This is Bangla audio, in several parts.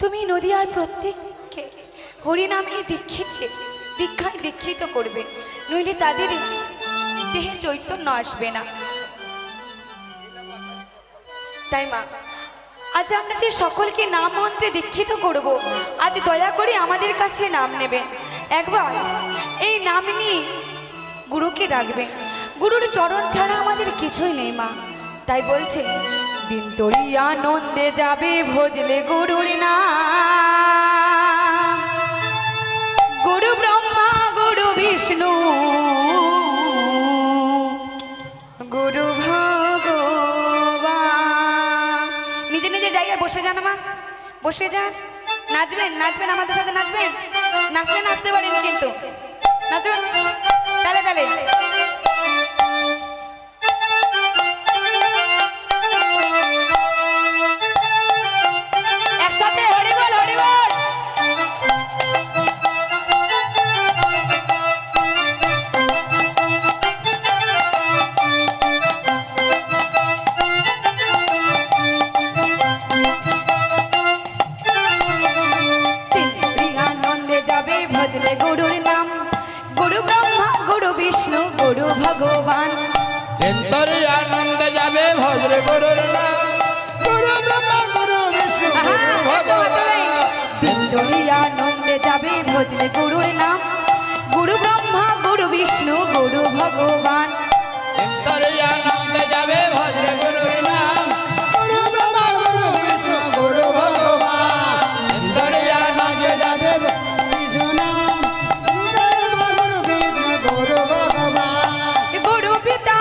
তুমি নদিয়ার প্রত্যেককে হরিনামে দীক্ষায় দীক্ষিত করবে, নইলে তাদের দেহে চৈতন্য আসবে না। তাই মা, আজ আমরা যে সকলকে নাম মন্ত্রে দীক্ষিত করব, আজ দয়া করে আমাদের কাছে নাম নেবেন। একবার এই নাম নিয়ে গুরুকে ডাকবেন। গুরুর চরণ ছাড়া আমাদের কিছুই নেই মা। তাই বলছে, দিন তোরি আনন্দে যাবে ভজলে গুরুর নাম। গুরু ব্রহ্মা গুরু বিষ্ণু গুরু ভগবান। নিজে নিজের জায়গায় বসে যান মা, বসে যান। নাচবেন নাচবেন, আমাদের সাথে নাচবেন। নাচতে নাচতে পারেন কিন্তু নাচুন তালে তালে। একসাথে হরি বল হরি বল। আনন্দে যাবে ভজলে গুরুর নাম। গুরু ব্রহ্মা গুরু বিষ্ণু গুরু ভগবান। আনন্দে যাবে ভজলে গুরুর নাম। গুরু ব্রহ্মা গুরু বিষ্ণু গুরু ভগবান। আনন্দে যাবে ভজলে গুরুর নাম। গুরু ব্রহ্মা গুরু বিষ্ণু গুরু ভগবান। আনন্দে যাবে ভজলে গুরুর নাম। গুরু ব্রহ্মা গুরু বিষ্ণু গুরু ভগবান। আনন্দে যাবে বিষ্ণু নাম। গুরু বিষ্ণু গুরু ভগবান। গুরু পিতা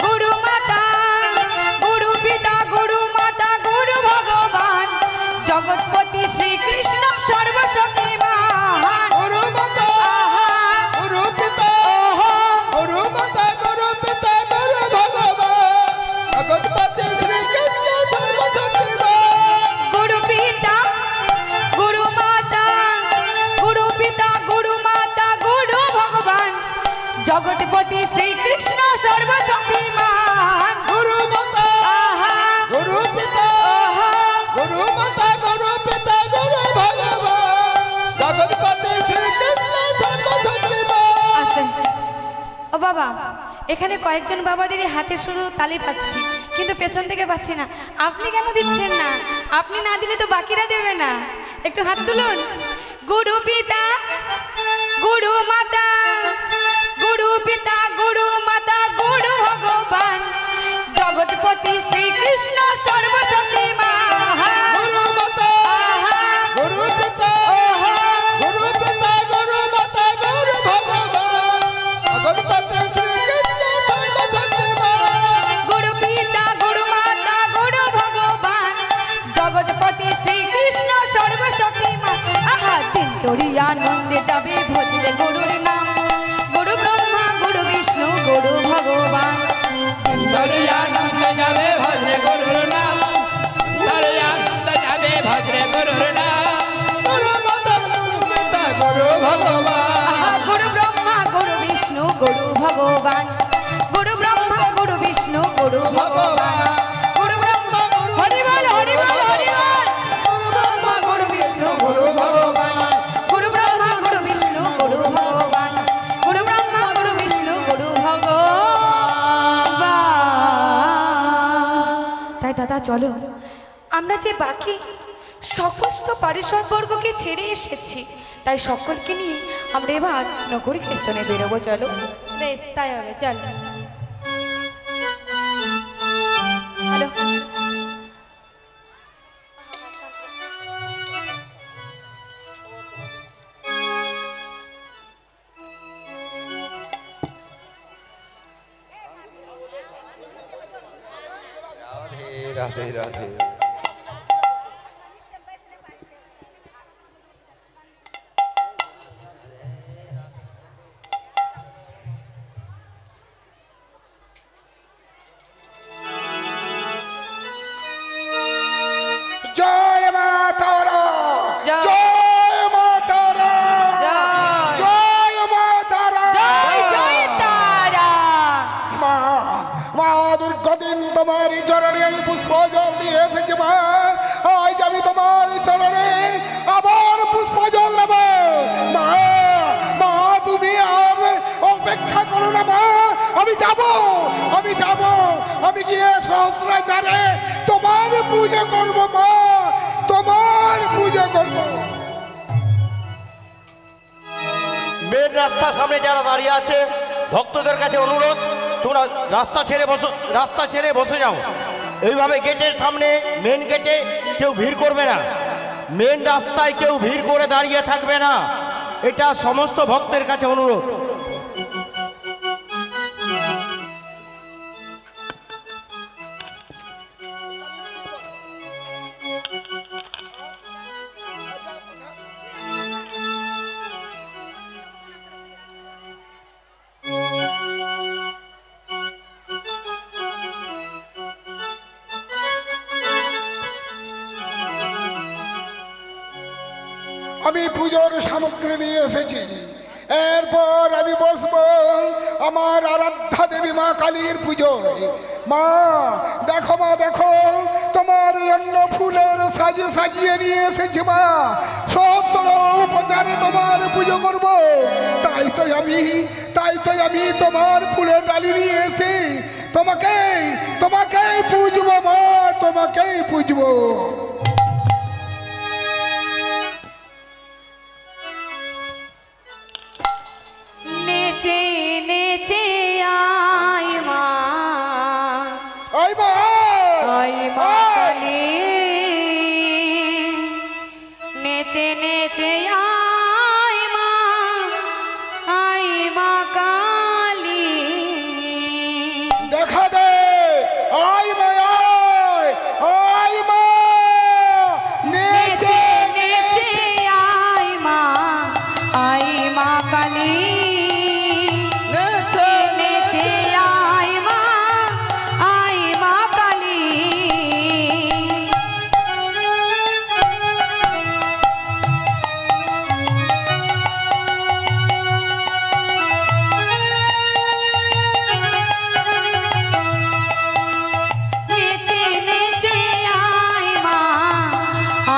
গুরু মাতা, গুরু পিতা গুরু মাতা গুরু ভগবান। জগৎপতি শ্রীকৃষ্ণ সর্বশক্তিমান। গুরু মাতা গুরু পিতা গুরু মাতা গুরু পিতা গুরু ভগবান। জগৎপতি শ্রীকৃষ্ণ সর্বশক্তিমান। গুরু পিতা গুরু মাতা, গুরু পিতা গুরু মাতা গুরু ভগবান। জগৎপতি শ্রীকৃষ্ণ সর্বশক্তিমান। গুরু মাতা গুরু পিতা গুরু মাতা গুরু পিতা গুরু ভগবান। জগৎপতি শ্রীকৃষ্ণ সর্বশক্তিমান। আছেন ও বাবা, এখানে কয়েকজন বাবাদের হাতে শুধু তালি পাচ্ছি, কিন্তু পেছন থেকে পাচ্ছি না। আপনি কেন দিচ্ছেন না? আপনি না দিলে তো বাকিরা দেবে না। একটু হাত তুলুন। গুরু পিতা গুরু মাতা, গুরু পিতা গুরু মাতা গুরু ভগবান। জগৎপতি শ্রীকৃষ্ণ সর্বশক্তিমান। গুরু মাতা গুরু পিতা গুরু পিতা গুরু মাতা গুরু ভগবান। জগৎপতি শ্রীকৃষ্ণ সর্বশক্তিমান। গুরু পিতা গুরু মাতা গুরু ভগবান। জগৎপতি শ্রীকৃষ্ণ সর্বশক্তিমান। আহা, দিন তোরি আনন্দে যাবে ভজলে গুরুর নাম। গুরু ব্রহ্মা গুরু বিষ্ণু গুরু ভগবান। আনন্দে যাবে ভজলে গুরুর নাম। আনন্দে যাবে ভজলে গুরুর নাম। গুরু মাতা গুরু পিতা গুরু ভগবান। আহা, গুরু ব্রহ্মা গুরু বিষ্ণু গুরু ভগবান। গুরু ব্রহ্মা গুরু বিষ্ণু গুরু ভগবান। গুরু ব্রহ্মা হরি বল হরি বল হরি বল। গুরু ব্রহ্মা গুরু বিষ্ণু গুরু ভগবান। গুরু ব্রহ্মা গুরু বিষ্ণু গুরু ভগবান। গুরু ব্রহ্মা গুরু বিষ্ণু গুরু ভগবান। তাই দাদা চলো, আমরা যে বাকি সমস্ত পারিষদবর্গকে ছেড়ে এসেছি, তাই সকলকে নিয়ে আমরা এবার নগরী কীর্তনে বেরোবো। চলো। বেশ, তাই হবে, চল। হ্যালো। রাধে রাধে। জয় মা তারা, জয়। জয় মা তারা, জয়। জয় মা তারা, জয় জয় তারা। মা মা দীর্ঘদিন তোমার চরণে আমি পুষ্প জল দিয়ে এসেছি যাব, আমি যাব, আমি গিয়ে সহস্রাচারে তোমার পুজো করব মা, তোমার পুজো করব। মেন রাস্তার সামনে যারা দাঁড়িয়ে আছে ভক্তদের কাছে অনুরোধ, তোমরা রাস্তা ছেড়ে বসে যাও। এইভাবে গেটের সামনে মেন গেটে কেউ ভিড় করবে না, মেন রাস্তায় কেউ ভিড় করে দাঁড়িয়ে থাকবে না, এটা সমস্ত ভক্তের কাছে অনুরোধ। আমি পুজোর সামগ্রী নিয়ে এসেছি, এরপর আমি বসবো আমার আরাধ্যা দেবী মা কালীর পুজোয়। মা দেখো, মা দেখো, তোমার জন্য ফুলের সাজিয়ে নিয়ে এসেছি মা, সহস্র উপচারে তোমার পুজো করব। তাই তো আমি তোমার ফুলের ডালি নিয়ে এসে তোমাকেই পুজবো মা, তোমাকেই পুজবো। নেচে নেচে আয় মা, আয় মা, আয় মা কালী, নেচে নেচে আয় মা, আয় মা কালী। দেখা দে, আয় মা, আয় মা, নেচে নেচে আয় মা, আয় মা কালী, নেচে নেচে আয় মা, আয় মা কালী। নেচে নেচে আয় মা,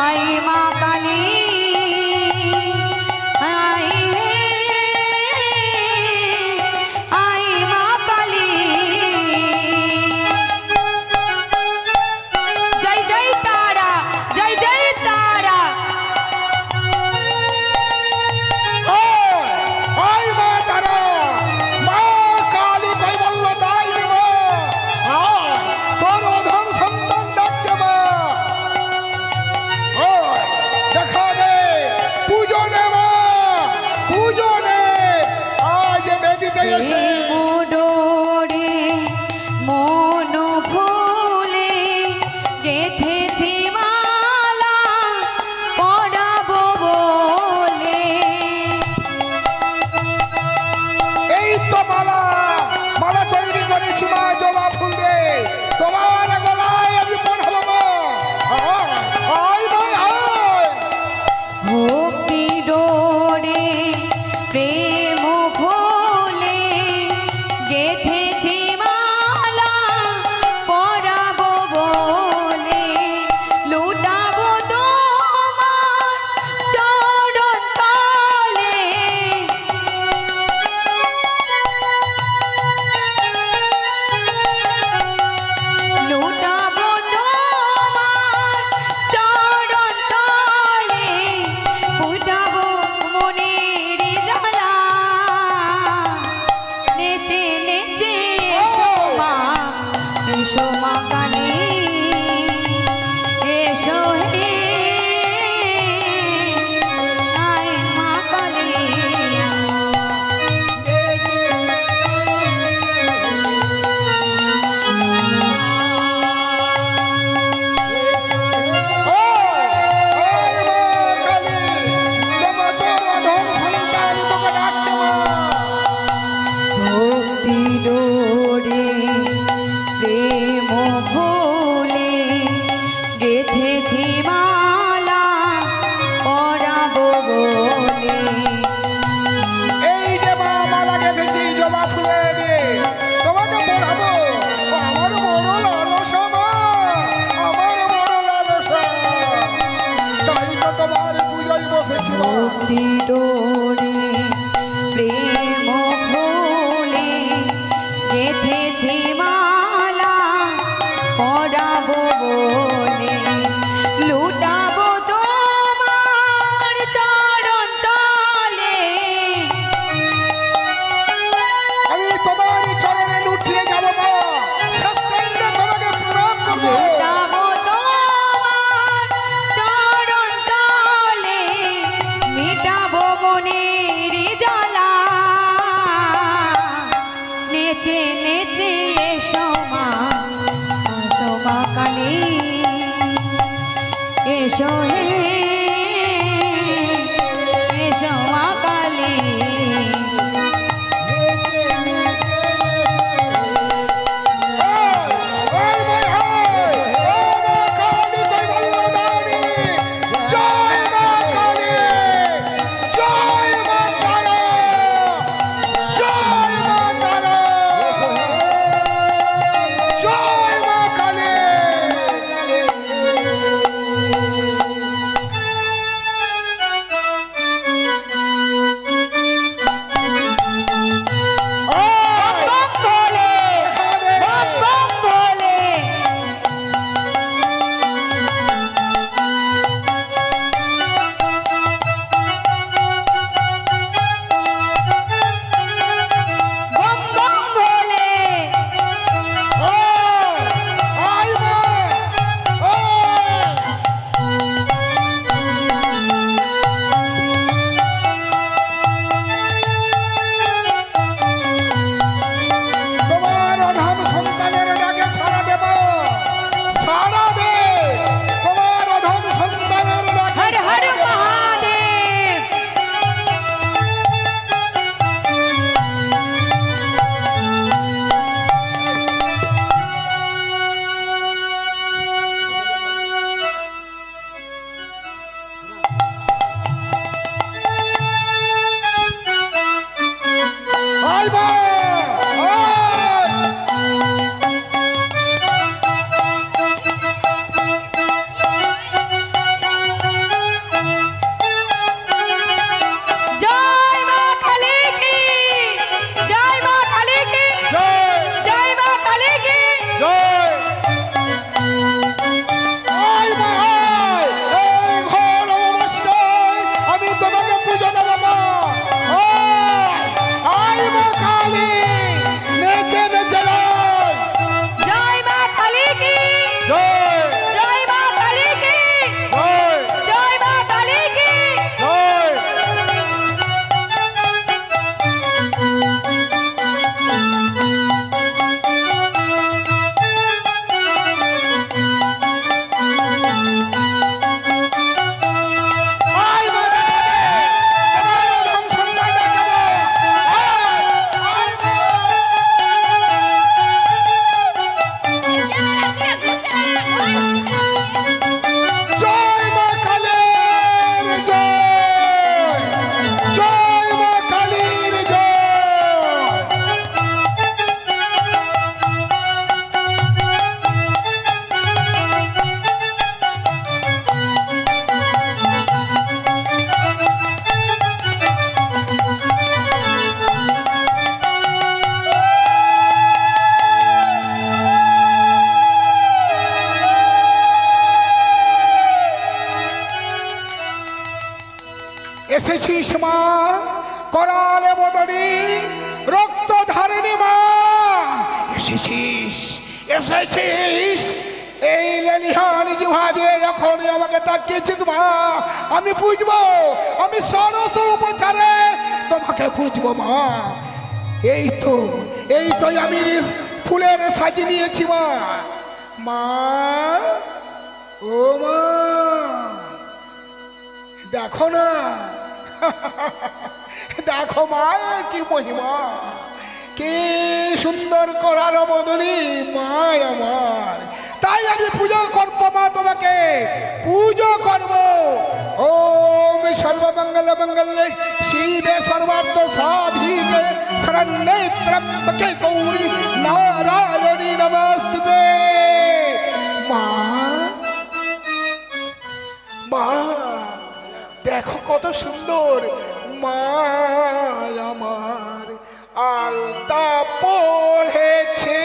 আয় মা কালী, আয় মা কালী। জয় জয় তারা, জয় জয় তারা। আয় মা তারা, মা কালী কৈবল্য দায়িনী মা, তোর অধম সন্তান ডাকছে মা। দেখা দে, পুজো নে মা, পুজো নে, আজ বেদিতে এসে মোডোরে মন ফুলে গেথেছি মালা পরাবো বলে। এই তো মালা তৈরি করেছি মা, জবা ফুল দে, তোমার গলায় আমি পড়াবো মা। আয় মা, আয়। ভক্তি ডোরে প্রেম ফুলে গেথেছি মালা পরাবো বলে। লুটাবো তোমার চরণ তলে, লুটাবো তোমার চরণ তলে, ফুটাবো মনের জ্বালা। নেচে নেচে এসো মা, এসো মা কালী, এসো হে আয় মা কালী। আয় মা কালী, তোমার তোর অধম সন্তান তোকে ডাকছে মা। ভক্তি ডোরে প্রেম ফুলে গেথেছি মালা পরাবো বলে। এই যে মা মালা গেঁথেছি জবা ফুলে দিয়ে, তোমাকে পড়াবো। আমার বড় লালসা মা, আমার বড় লালসা, তাই তো তোমার পুজোয় বসেছি মা। ভক্তি ডোরে প্রেম ফুলে গেথেছি এসো মা কালী এসেছিস মা করালে বদনি রক্ত ধারিণী মা এসেছিস এসেছিস এই লেলিহান জিহ্বা দিয়ে যখন আমাকে তাকিয়েছিস মা আমি বুঝবো আমি সরস উপচারে তোমাকে বুঝবো মা এই তো আমি ফুলের সাজি নিয়েছি মা মা ও মা দেখো না দেখো মা কি মহিমা কি সুন্দর করালো বদলি মা আমার তাই আমি পুজো করবো মা তোমাকে পুজো করবো ওম সর্বমঙ্গল মঙ্গলে শিবে সর্বার্থ সাধিকে শরণ্যে ত্র্যম্বকে গৌরী নারায়ণী নমস্তুতে মা মা দেখো কত সুন্দর মা আমার আলতা পড়েছে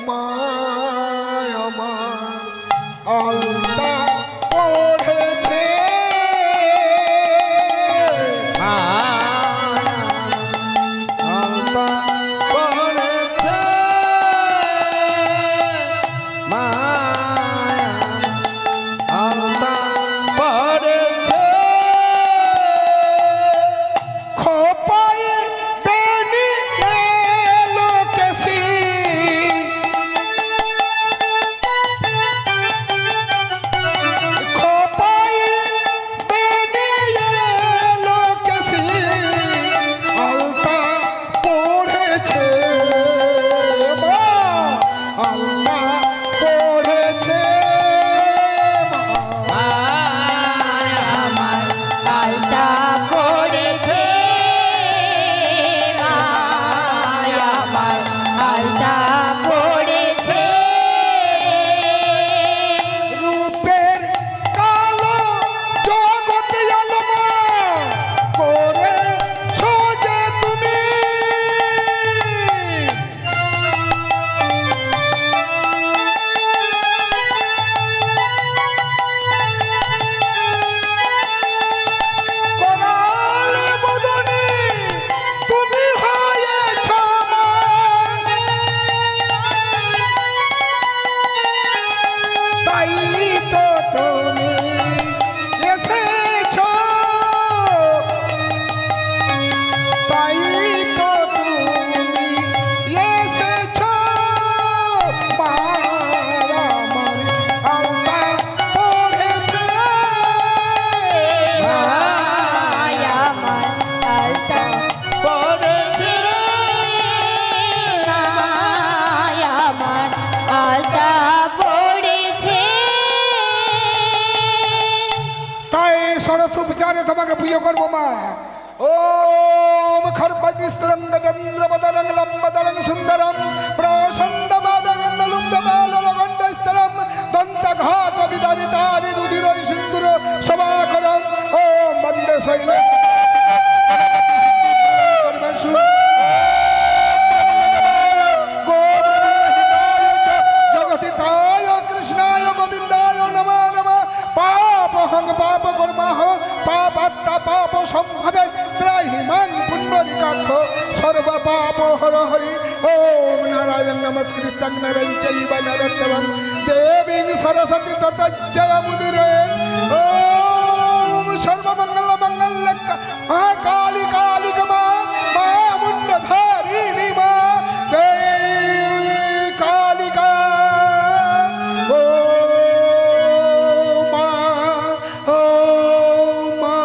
মা আমার আলতা পড়েছে আলতা পড়েছে মা আলতা পড়েছে খোপায় বেনি এলো কেসি তাই তো তুমি এসেছ, তাই তো তুমি এসেছ, মার আমার আলতা পড়েছে, ভাই আমার আলতা, পড়েছে ভাই আমার আলতা পড়েছে। তাই সরস উপচারে তোমাকে পুজো করবো মা। ওম খর্বগিস্তরং গজেন্দ্রবদরং লম্বদরং সুন্দরম প্রসন্নবাদগন্ধলুব্ধবালগণ্ডস্তরম দন্তঘাত বিদারিতারি রুধির সিন্দুর সভাকরম ওম বন্দে শৈল জগতিতায় কৃষ্ণায় গোবিন্দায় নমো নমঃ। পাপহং পাপ কর্মঃ পাপাত্মা পাপ সম্ভবে ত্রাহি মাং পুণ্ডরিকাক্ষ সর্ব পাপ হর হরি। ওম নারায়ণ নমস্কৃত্যং নরং চৈব নরোত্তমং দেবীং সরস্বতী ততজ্জয়মুদিরে। ওম সর্বমঙ্গল মঙ্গলক মা কালী কালিক মা মা মুন্ডধারিণী মা দেবী কালিকা। ও মা, ও মা,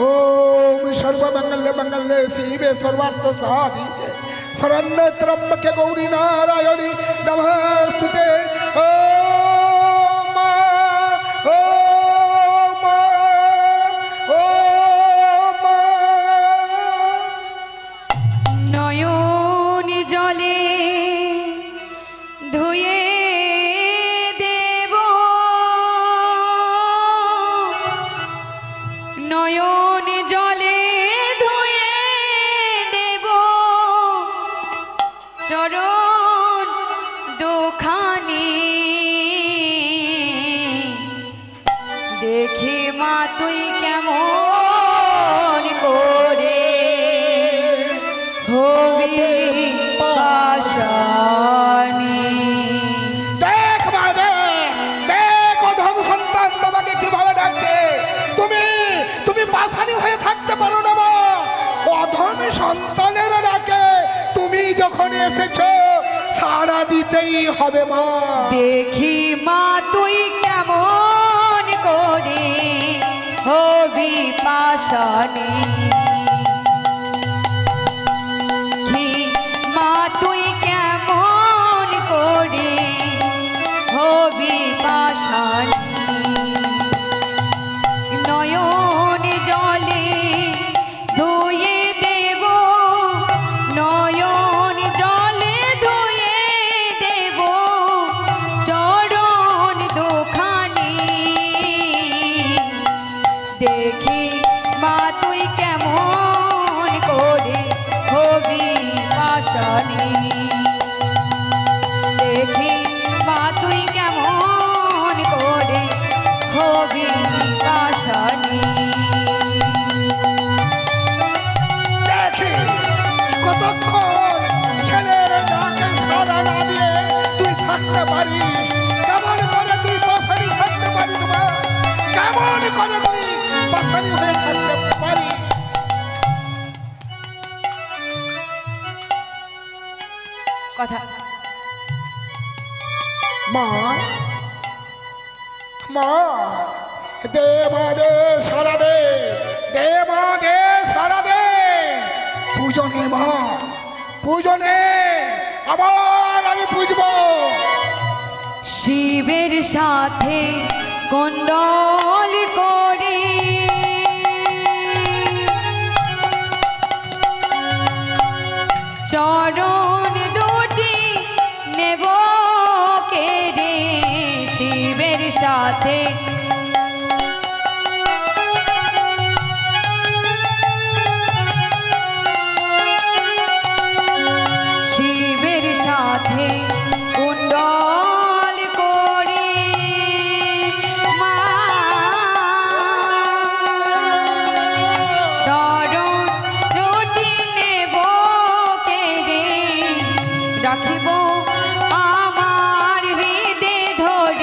ওম সর্বমঙ্গলে মঙ্গলে শিবে সর্বার্থ সাধিকে শরণ্যে ত্র্যম্বকে গৌরী নারায়ণী নমস্তুতে। ও মা, ও মা, ও মা। নয়ন জলে ধুয়ে দেব, নয়ন জলে ধুয়ে দেব চরণ দুখানি। দেখি মা তুই কেমন করে হবি পাশানি। দেখ মা দেখ, দেখ অধম সন্তান তোমাকে কিভাবে ডাকছে। তুমি তুমি পাশানি হয়ে থাকতে পারো না মা। অধম সন্তানের ডাকে তুমি যখন এসেছো সাড়া দিতেই হবে মা। দেখি মা তুই কেমন করে হবি পাশানি। কি মা তুই কেমন করে হবি পাশানি। নয়ন জলে ধুয়ে দেব, নয়ন জলে ধুয়ে দেব চরণ দুখানি। দেখি মা তুই কেমন করে হবি পাশানি। দেখি মা তুই কেমন করে হবি পাশানি। দেখি কতক্ষণ ছেলের ডাকে সাড়া না দিয়ে তুই থাকতে পারিস। কেমন করে তুই পাশানি থাকতে পারিস মা? কেমন করে তুই পাশানি হয়ে থাকতে পারিস? কথা মা, মা, দে মা দে সারা দে, দে মা দে সারা দে। পূজনে মা, পূজনে আবার আমি পুজবো। শিবের সাথে কুণ্ডল করে চরণ দুটি নেব কেড়ে। শিবের সাথে শিবের সাথে কুণ্ডল করে মা চরণ দুটি নেব কেড়ে। রাখিব আমার হৃদে ধরে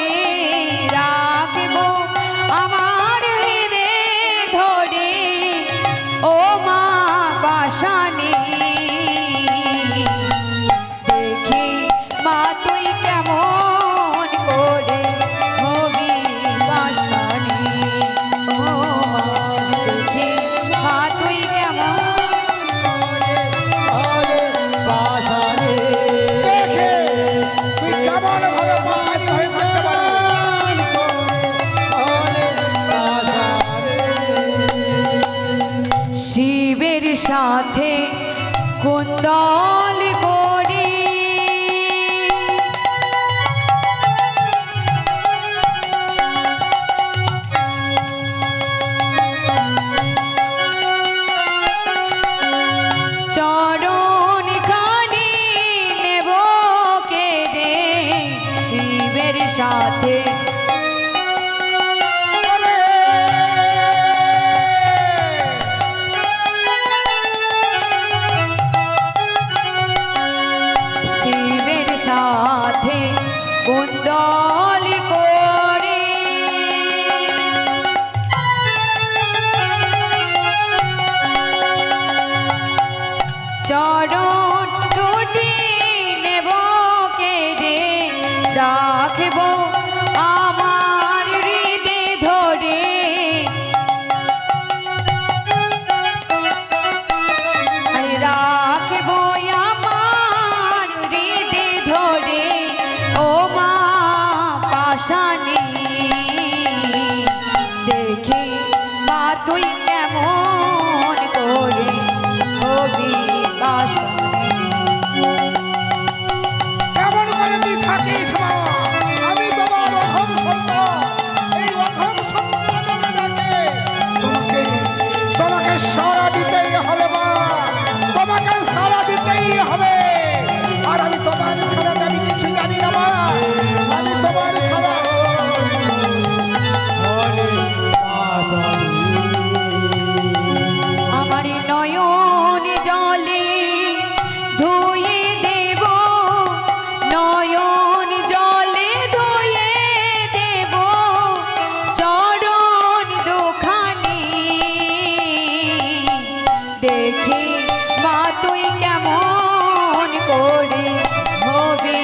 কুন্দল করি চরণ খানি নেব কেড়ে শিবের সাথে শিবের সাথে কুন্দল করে চরণ দুটি নেব কেড়ে রাখব আমার হৃদে ধরে আরে রাখব আমার হৃদে ধরে ও মা পাশানি দেখি মা তুই কেমন করে হবি পাশানি কেমন করে তুই থাকিস মা? আমি তোমার অধম সন্তান। এই অধম সন্তানের ডাকে তোমাকে সাড়া দিতেই হবে মা, তোমাকে সাড়া দিতেই হবে। আর আমি তোমার ছাড়া আমি কিছু জানি না মা, আমি তোমার ছাড়া আমার নয়ন জলে ধুয়ে দেব, নয়ন জলে ধুয়ে দেব চরণ দুখানি দেখি মা তুই কেমন করে হবে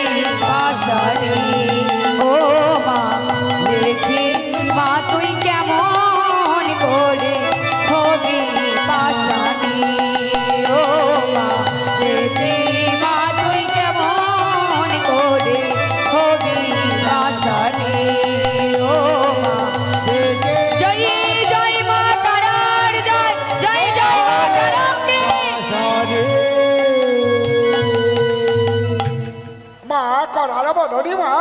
পাশানি ও মা দেখি মা তুই কেমন করে হবি পাশানি ও মা দেখি মা তুই কেমন করে হবি পাশানি ও মা দেখি জয় জয় মা তারার জয় জয় জয় মা তারাকে মা করার বদলি মা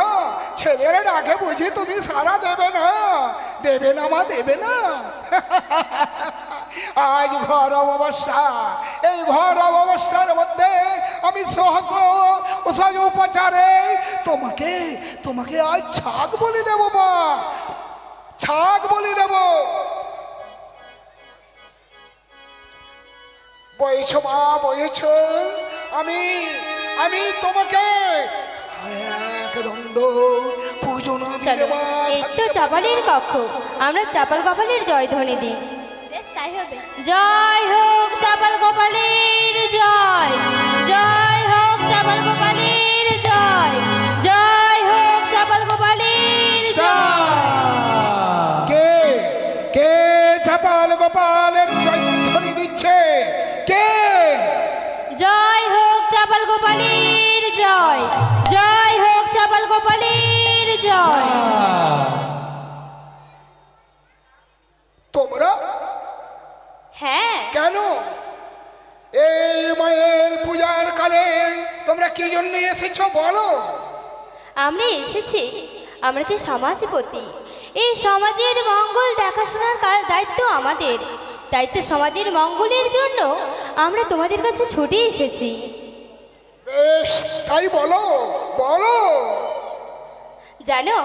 ছেলের ডাকে বুঝি তুমি সারা দেবে না? দেবে না মা, দেবে না? আজ ঘর অমাবস্যা, এই ঘর অমাবস্যার মধ্যে আমি সহস্র উপচারে তোমাকে তোমাকে আজ ছাগ বলি দেব মা, ছাগ বলি দেব। বইছ মা বইছ, আমি আমি তোমাকে এক দণ্ড পুজো না দিলে চলো মা এই তো চাপালের কক্ষ, আমরা চাপাল গোপালের জয়ধ্বনি দিই। বেশ তাই হবে। জয় হোক চাপাল গোপালের জয়, জয় হোক চাপাল গোপালের জয়, জয় হোক চাপাল গোপালের জয়। কে কে চাপাল গোপালের জয়ধ্বনি দিচ্ছে? কে? জয় হোক চাপাল গোপালের জয়, জয় হোক চাপাল গোপালের জয়। তোমরা হ্যাঁ কেন এই মায়ের পূজার কালে তোমরা কি জন্য এসেছো বলো? আমরা এসেছি, আমরা যে সমাজপতি, এই সমাজের মঙ্গল দেখাশোনার দায়িত্ব আমাদের, তাই তো সমাজের মঙ্গলের জন্য আমরা তোমাদের কাছে ছুটে এসেছি। বেশ তাই বলো বলো। জানো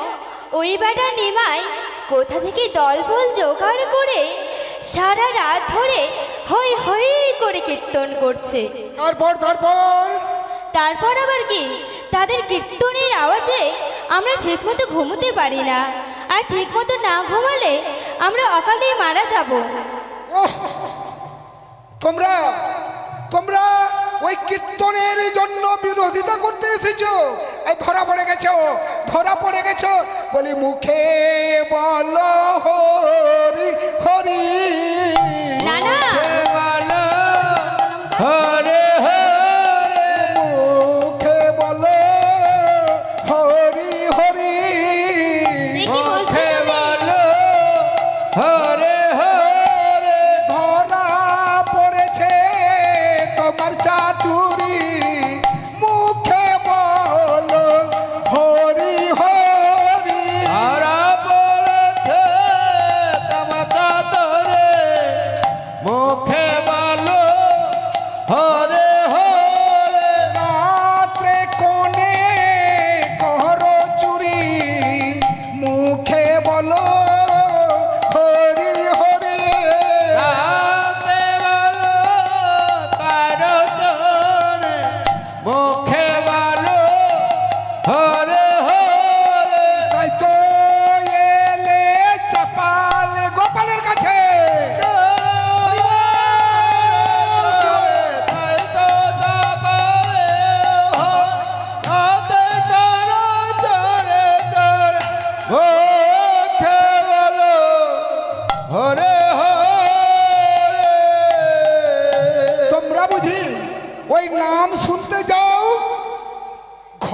ওই বেটা নিমাই কোথা থেকে দলবল জোগাড় করে সারা রাত ধরে হই হই করে কীর্তন করছে। তারপর তারপর তারপর আবার কি, তাদের কীর্তনের আওয়াজে আমরা ঠিকমতো ঘুমোতে পারি না, আর ঠিকমতো না ঘুমালে আমরা অকালেই মারা যাব। ওহ, তোমরা তোমরা ওই কীর্তনের জন্য বিরোধিতা করতে এসেছো? এই ধরা পড়ে গেছো, ধরা পড়ে গেছো। বলি মুখে বলো হরি হরি, না না, হরে হরে মুখে বলো হরি হরি। এ কি বলছো মুখে তুমি? বলো হরে হরে ধরা পড়েছে তোমার চাতু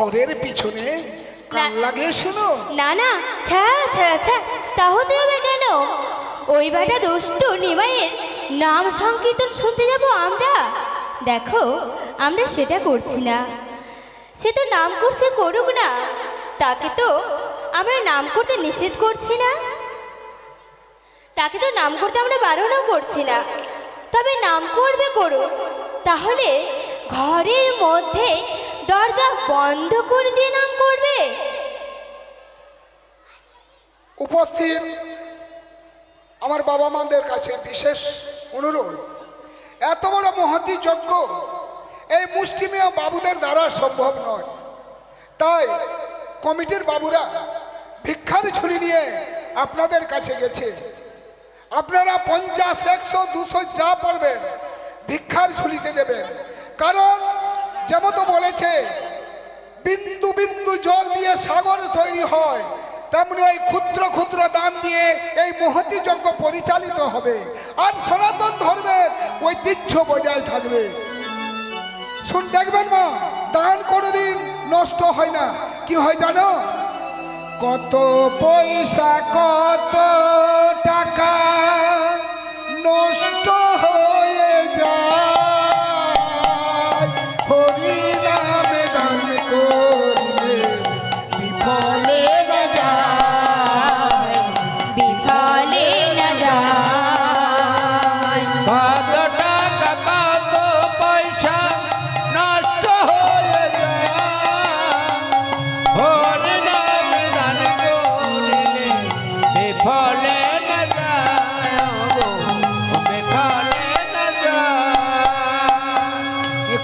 বরের পিছনে কান লাগিয়ে শুনো। না না, ছা ছা ছা, তা হতে হবে কেন? ওই বেটা দুষ্টু নিমাইয়ের নাম সংকীর্তন শুনতে যাব আমরা? দেখো, আমরা সেটা করছি না। সে তো নাম করছে, করুক না, তাকে তো আমরা নাম করতে নিষেধ করছি না, তাকে তো নাম করতে আমরা বারণও করছি না। তবে নাম করবে, করুক, তাহলে ঘরের মধ্যে দরজা বন্ধ করে দিয়ে নাম করবে। উপস্থিত আমার বাবা মাদের কাছে বিশেষ অনুরোধ, এত বড় মহতি যজ্ঞ এই মুষ্টিমেয় বাবুদের দ্বারা সম্ভব নয়। তাই কমিটির বাবুরা ভিক্ষার ঝুলি নিয়ে আপনাদের কাছে গেছে। আপনারা 50, 100, 200 যা পারবেন ভিক্ষার ঝুলিতে দেবেন। কারণ যেমন তো বলেছে, বিন্দু বিন্দু জল দিয়ে সাগর তৈরি হয়, তেমনি ওই ক্ষুদ্র ক্ষুদ্র দান দিয়ে এই মহতি যজ্ঞ পরিচালিত হবে, আর সনাতন ধর্মের ঐতিহ্য বজায় থাকবে। শুন, দেখবেন মা, দান কোনোদিন নষ্ট হয় না। কি হয় জানো? কত পয়সা, কত টাকা নষ্ট হয়ে যায়, হরি নামে দান করলে বিফলে না যায়, বিফলে না যায়। কত টাকা কত পয়সা নষ্ট হয়ে যায়, হরি নাম দান করলে বিফলে না যায়, বিফলে না যায়।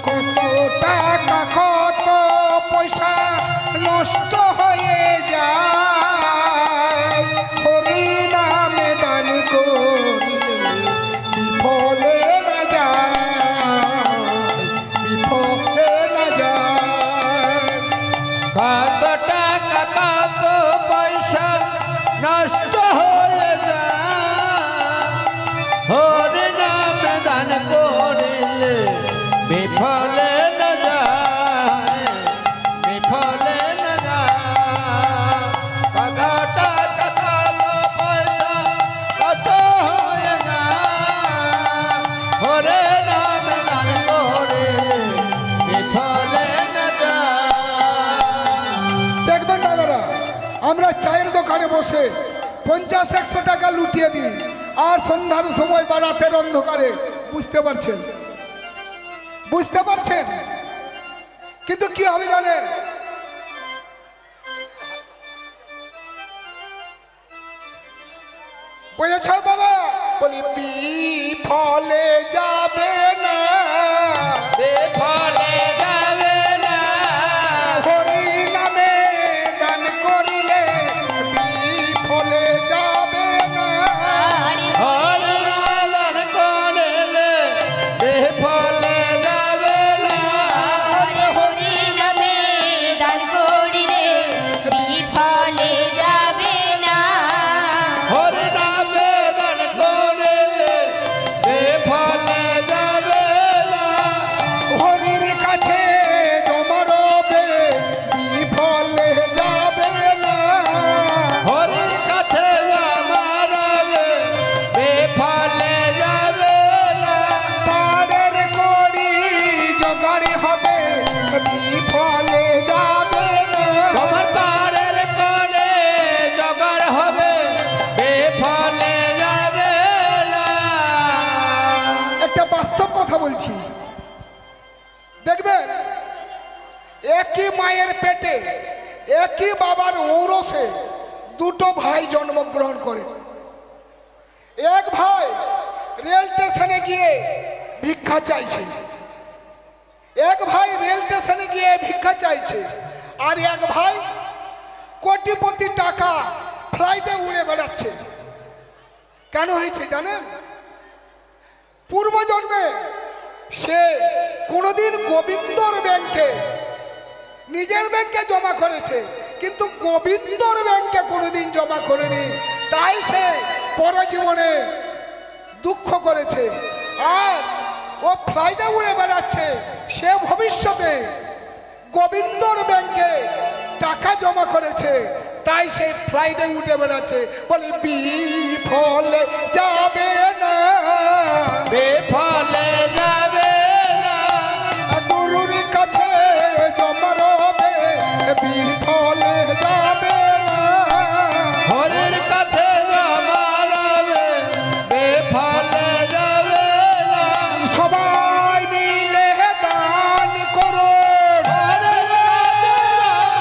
কত টাকা কত পয়সা নষ্ট হয়ে যায়, হরি নামে দান করলে বিফলে না যায়, বিফলে না যায়। কত টাকা কত পয়সা নষ্ট হয়ে যায়, হরি নাম দান করিলে বিফলে না যায়, বিফলে না যায়। কত টাকা কত পয়সা কত হয়ে যায়, হরি নাম দান করিলে বিফলে না যায়। দেখবেন দাদারা, আমরা চায়ের দোকানে বসে 50-100 টাকা লুটিয়ে দিই, আর সন্ধ্যার সময় বা রাতের অন্ধকারে, বুঝতে পারছেন? বুঝতে পারছেন? কিন্তু কি হবে জানেন? বুঝেছ বাবা? বলি বিফলে যাবে না, বিফলে যাবে না, হরি নামে দান করিলে বিফলে যাবে না। হরি নাম দান করিলে বিফলে যাবে না, হরি নামে দান করিলে বিফলে যাবে না। হরি নামে দান করিলে বিফলে যাবে না, হরির কাছে জমা রবে বিফলে যাবে না। হরির কাছে আমার বিফলে যাবে না, তাদের করি জোগাড়ি হবে বিফলে যাবে না। তোমার পারের করে জোগাড় হবে বিফলে যাবে না। একটা বাস্তব কথা বলছি, দেখবেন একই মায়ের পেটে একই বাবার ঔরসে দুটো ভাই জন্মগ্রহণ করে। এক ভাই রেল স্টেশনে গিয়ে ভিক্ষা চাইছে, এক ভাই রেল স্টেশনে গিয়ে ভিক্ষা চাইছে, আর এক ভাই কোটিপতি টাকা ফ্লাইটে উড়ে বেড়াচ্ছে। কেন হয়েছে জানেন? পূর্বজন্মে সে কোনোদিন গোবিন্দর ব্যাংকে, নিজের ব্যাংকে জমা করেছে, কিন্তু গোবিন্দর ব্যাংকে কোনোদিন জমা করেনি। তাই সে পরজীবনে দুঃখ করেছে, আর ও ফ্লাইটে উড়ে বেড়াচ্ছে। সে ভবিষ্যতে গোবিন্দর ব্যাংকে টাকা জমা করেছে, তাই সেই ফ্লাইটে উঠে বেড়াচ্ছে। বলে বিফলে যাবে না, বেফলে যাবে না, গুরুর কাছে জমা রবে, বিফলে যাবে না। হরির কাছে জমাবে, বেফলে যাবে না। সবাই মিলে দান করুন, হরির কাছে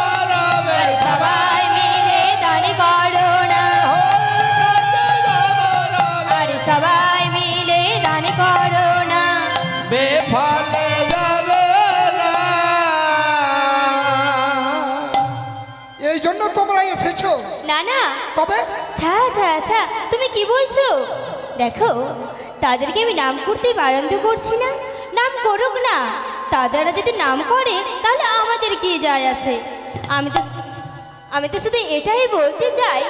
জমাবে, সবাই মিলে দান করো না, হরির কাছে জমাবে, আরে সবাই মিলে দান করো না। বেফলে যাবে না। এই জন্য তোমরা এসেছো? না না, তবে আচ্ছা তুমি কি বলছো? দেখো, তাদেরকে আমি নাম করতে বারণ করছি না, নাম করুক না। তাদেরা যদি নাম করে তাহলে আমাদের কি যায় আছে? আমি তো শুধু এটাই বলতে চাই,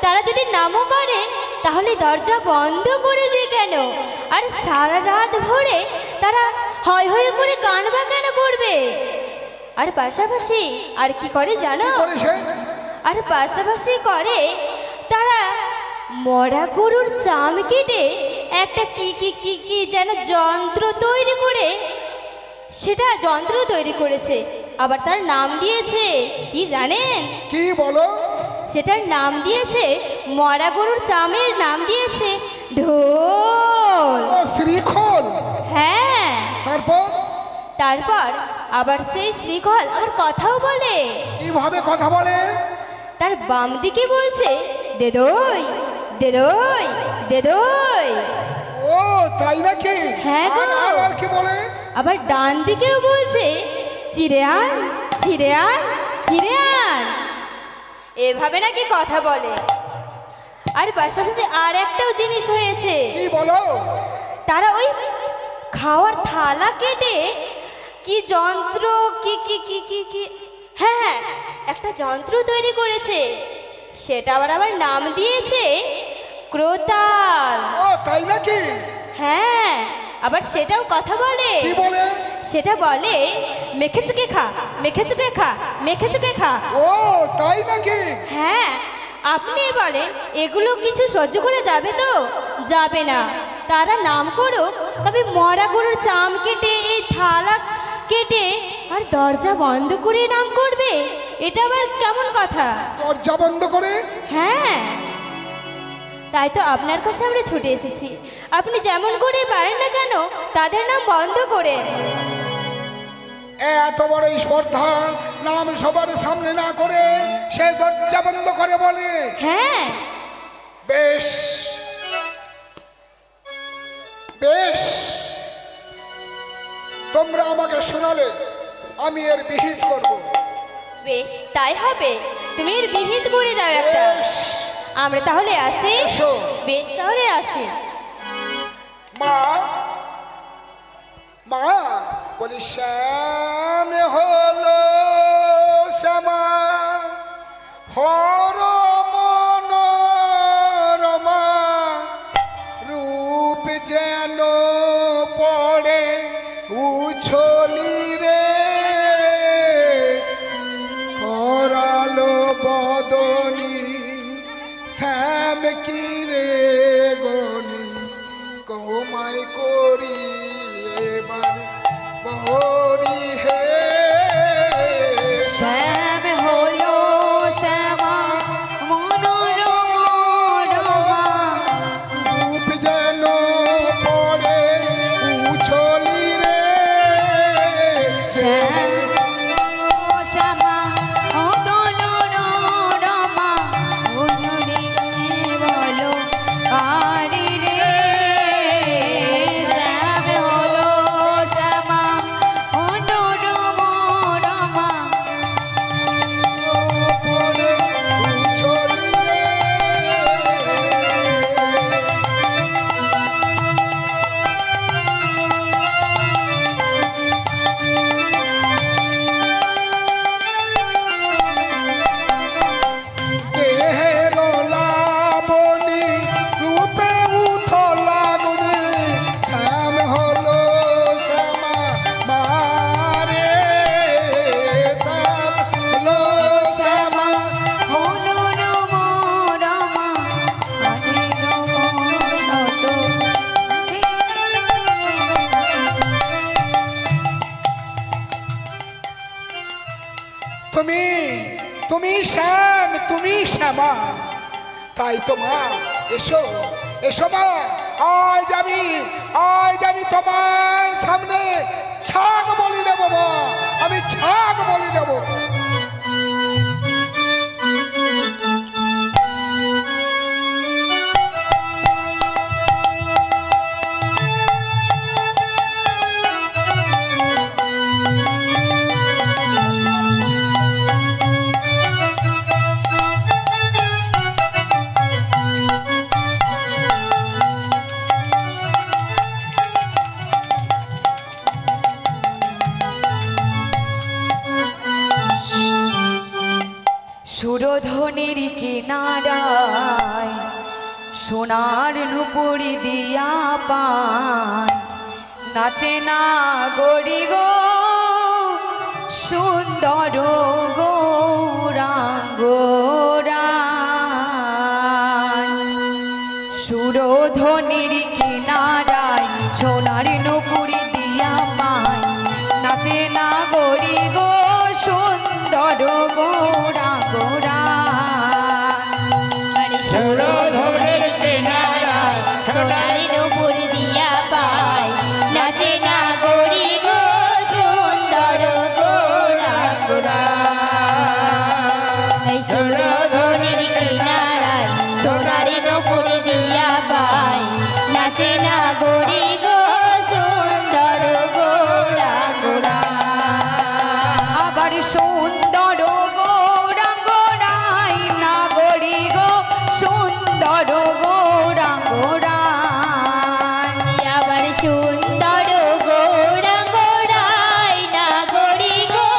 তারা যদি নামও করে তাহলে দরজা বন্ধ করে দিয়ে কেন? আর সারা রাত ভরে তারা হয় হয় করে গান বা কেন করবে? আর পাশাপাশি আর কি করে জানো? কি করেছে? আর পাশাপাশি করে তারা মরা গরুর চাম কেটে একটা কি যেন যন্ত্র তৈরি করে, সেটা যন্ত্র তৈরি করেছে। আবার তার নাম দিয়েছে কি জানেন? কি বলো? সেটার নাম দিয়েছে, মরা গরুর চামের নাম দিয়েছে ঢোল। ও শ্রীখোল। হ্যাঁ, তারপর আবার সেই শ্রীখল আবার কথাও বলে। কিভাবে কথা বলে? তার বাম দিকে বলছে দে দই, দে দই, দে দই। ও তাই নাকি? হ্যাঁ গো। আর কি বলে? আবার ডান দিকেও বলছে চিড়ে আন, চিড়ে আন, চিড়ে আন। এভাবে নাকি কথা বলে। আর পাশাপাশি আর একটাও জিনিস হয়েছে, কি বলো? তারা ওই খাওয়ার থালা কেটে কি যন্ত্র কি হ্যাঁ, একটা যন্ত্র তৈরি করেছে। সেটা আবার নাম দিয়েছে ক্রোতাল। ও তাই নাকি? হ্যাঁ, আবার সেটাও কথা বলে। কি বলে? সেটা বলে মেখে চুকে খা, মেখে চুকে খা, মেখে চুকে খা। ও তাই নাকি? হ্যাঁ, আপনি বলেন এগুলো কিছু সহ্য করে যাবে তো? যাবে না। তারা নাম করুক, তবে মরা গরুর চাম কেটে এই থালা কেটে আর দরজা বন্ধ করে নাম করবে? এটা আবার কেমন কথা? দরজা বন্ধ করে? হ্যাঁ, তাই তো আপনার কাছে আমরা ছুটে এসেছি। আপনি যেমন করে পারেন না কেন তাদের নাম বন্ধ করে। এত বড় স্পর্ধা, নাম সবার সামনে না করে সে দরজা বন্ধ করে বলে? হ্যাঁ, বেশ বেশ, তোমরা আমাকে শোনালে আমি এর বিহিত করব। বেশ তাই হবে। তুমি এর বিহিত করে দাও একটা। বেশ, আমরা তাহলে আসি। এসো। বেশ তাহলে আসি। মা মা বলি শ্যাম হলো শ্যামা হর মনোরমা, রূপ যেন পড়ে উছলি রে, করালো বদনি শ্যাম কি রে গনি, কৌমাই করি এবার বহরি হে। শ্যাম হলো শ্যামা মনোরমা, রূপ যেন পড়ে উছলি রে, শ্যাম শ্যামা মনোরমা, বলো শ্যামা। তাই তো মা, এসো এসো মা, আজ আমি তোমার সামনে ছাগ বলি দেব মা, আমি ছাগ বলি দেব। সুরধনের কিনারায় সোনার নুপুরি দিয়া পায়, নাচে না গরি গো সুন্দর গৌরাঙ্গরায়। সুরধনের কিনারায় সোনার নুপুরি দিয়া পায়, নাচে না গরি গো সুন্দর গৌরাঙ্গরায়। সুরধনের কিনারায় সোনার নুপুর দিয়া পায়, নাচে না গরি গো সুন্দর গৌরাঙ্গরায়। সুরধনের কিনারায় সোনার নুপুর দিয়া পায়, নাচে না গরি গো সুন্দর গৌরাঙ্গরায়। আবার সুন্দর গৌরাঙ্গরায়, নাগরি গো সুন্দর গৌরাঙ্গরায়। আবার সুন্দর গৌরাঙ্গরায়, নাগরি গো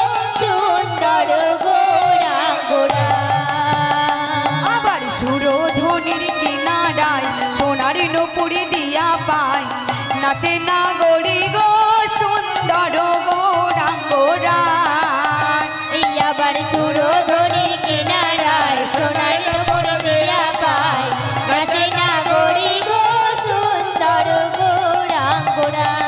সুন্দর গৌরাঙ্গরায়। আবার সুরধনির কিনারায় সোনার নুপুরি দিয়া পায়, নাচে না গরি গো সুন্দর গৌরাঙ্গরায়। আবার সুরধনির কিনারায় সোনার নুপুর দিয়া পায়, নাচে না গরি গো সুন্দর গৌরাঙ্গরায়।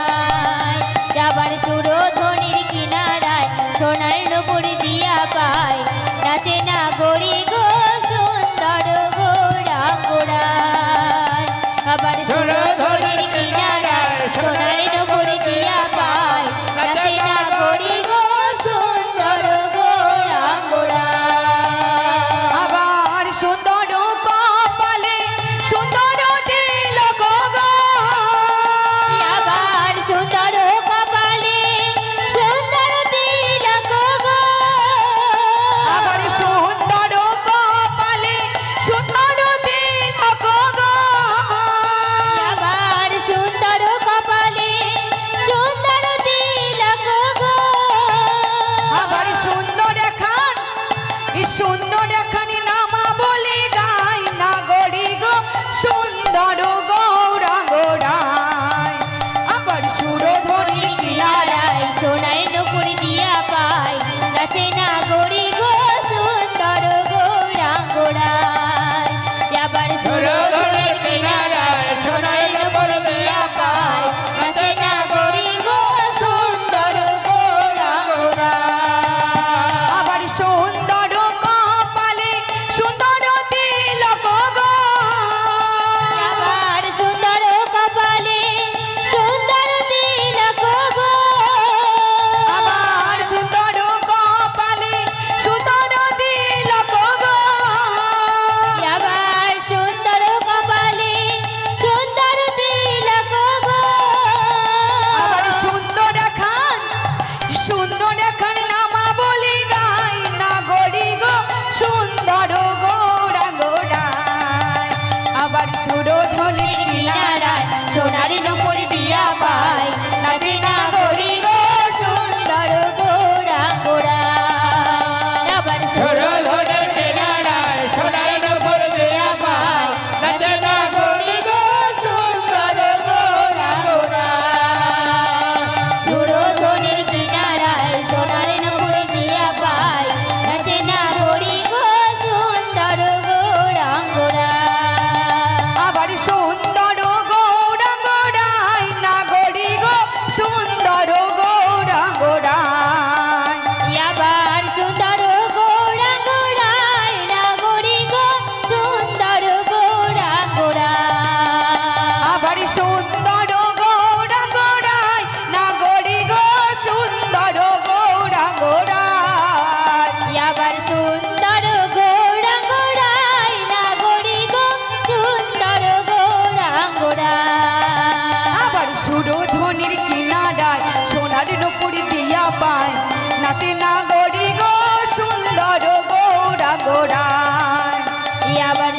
আবার সুরধনির কিনারায় সোনার নুপুর দিয়া পায়, নাচে না গরি গো সুন্দর গৌরাঙ্গরায়। আবার সুরধনির কিনারায় সোনার নুপুর দিয়া পায়, নাচে না গরি গো সুন্দর গৌরাঙ্গরায়। আবার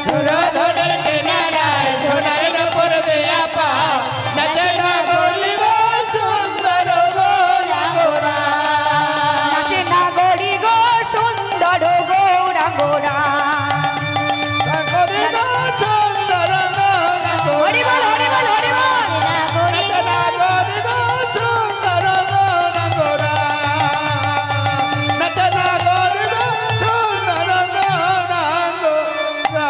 সুরধনের কিনারায় সোনার নূপুর বেয়াপা নাচে না গরি গো সুন্দর গৌরাঙ্গরা নাচে না গরি গো সুন্দর গৌরাঙ্গরা। গরি গো সুন্দর গৌরাঙ্গরা হরি বল হরি বল হরি বল। নাচে না গরি গো সুন্দর গৌরাঙ্গরা নাচে না গরি গো সুন্দর গৌরাঙ্গরা।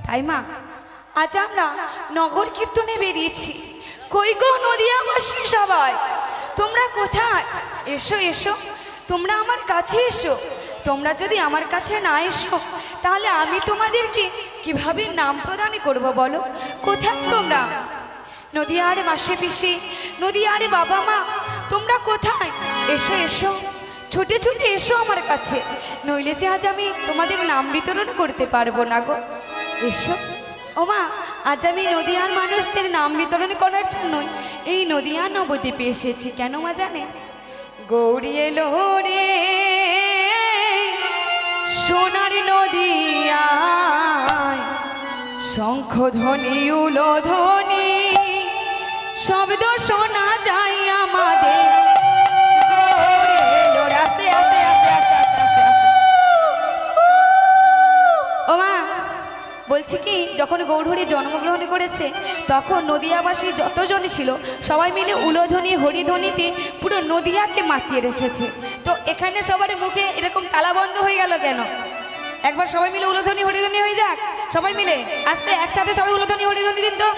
তাই মা, আজ আমরা নগর কীর্তনে বেরিয়েছি। কই গো নদিয়াবাসী সবাই, তোমরা কোথায়? এসো এসো, তোমরা আমার কাছে এসো। তোমরা যদি আমার কাছে না এসো তাহলে আমি তোমাদেরকে কিভাবে নাম প্রদান করব বলো? কোথায় তোমরা? নদিয়ার মাসে পিসি, নদিয়ার বাবা মা, তোমরা কোথায়? এসো এসো, ছুটে ছুটে এসো আমার কাছে, নইলে যে আজ আমি তোমাদের নাম বিতরণ করতে পারবো না গো। এসো ও মা, আজ আমি নদিয়ার মানুষদের নাম বিতরণ করার জন্যই এই নদিয়া নবদ্বীপে এসেছি। কেন মা জানে? গৌরী এলো রে সোনার নদিয়ায়, শঙ্খধ্বনি উলধ্বনি শব্দ শোনা যায় আমাদের। গৌরী এলো রে। আস্তে আস্তে আস্তে আস্তে আস্তে আস্তে আস্তে। ও মা, বলছি কি, যখন গৌরহরি জন্মগ্রহণ করেছে তখন নদিয়াবাসী যতজন ছিল সবাই মিলে উলোধ্বনি হরিধ্বনিতে পুরো নদিয়াকে মাতিয়ে রেখেছে। তো এখানে সবার মুখে এরকম তালা বন্ধ হয়ে গেল কেন? একবার সবাই মিলে উলোধ্বনি হরিধ্বনি হয়ে যাক, সবাই মিলে আস্তে একসাথে সবাই উলোধ্বনি হরিধ্বনি দিন তো।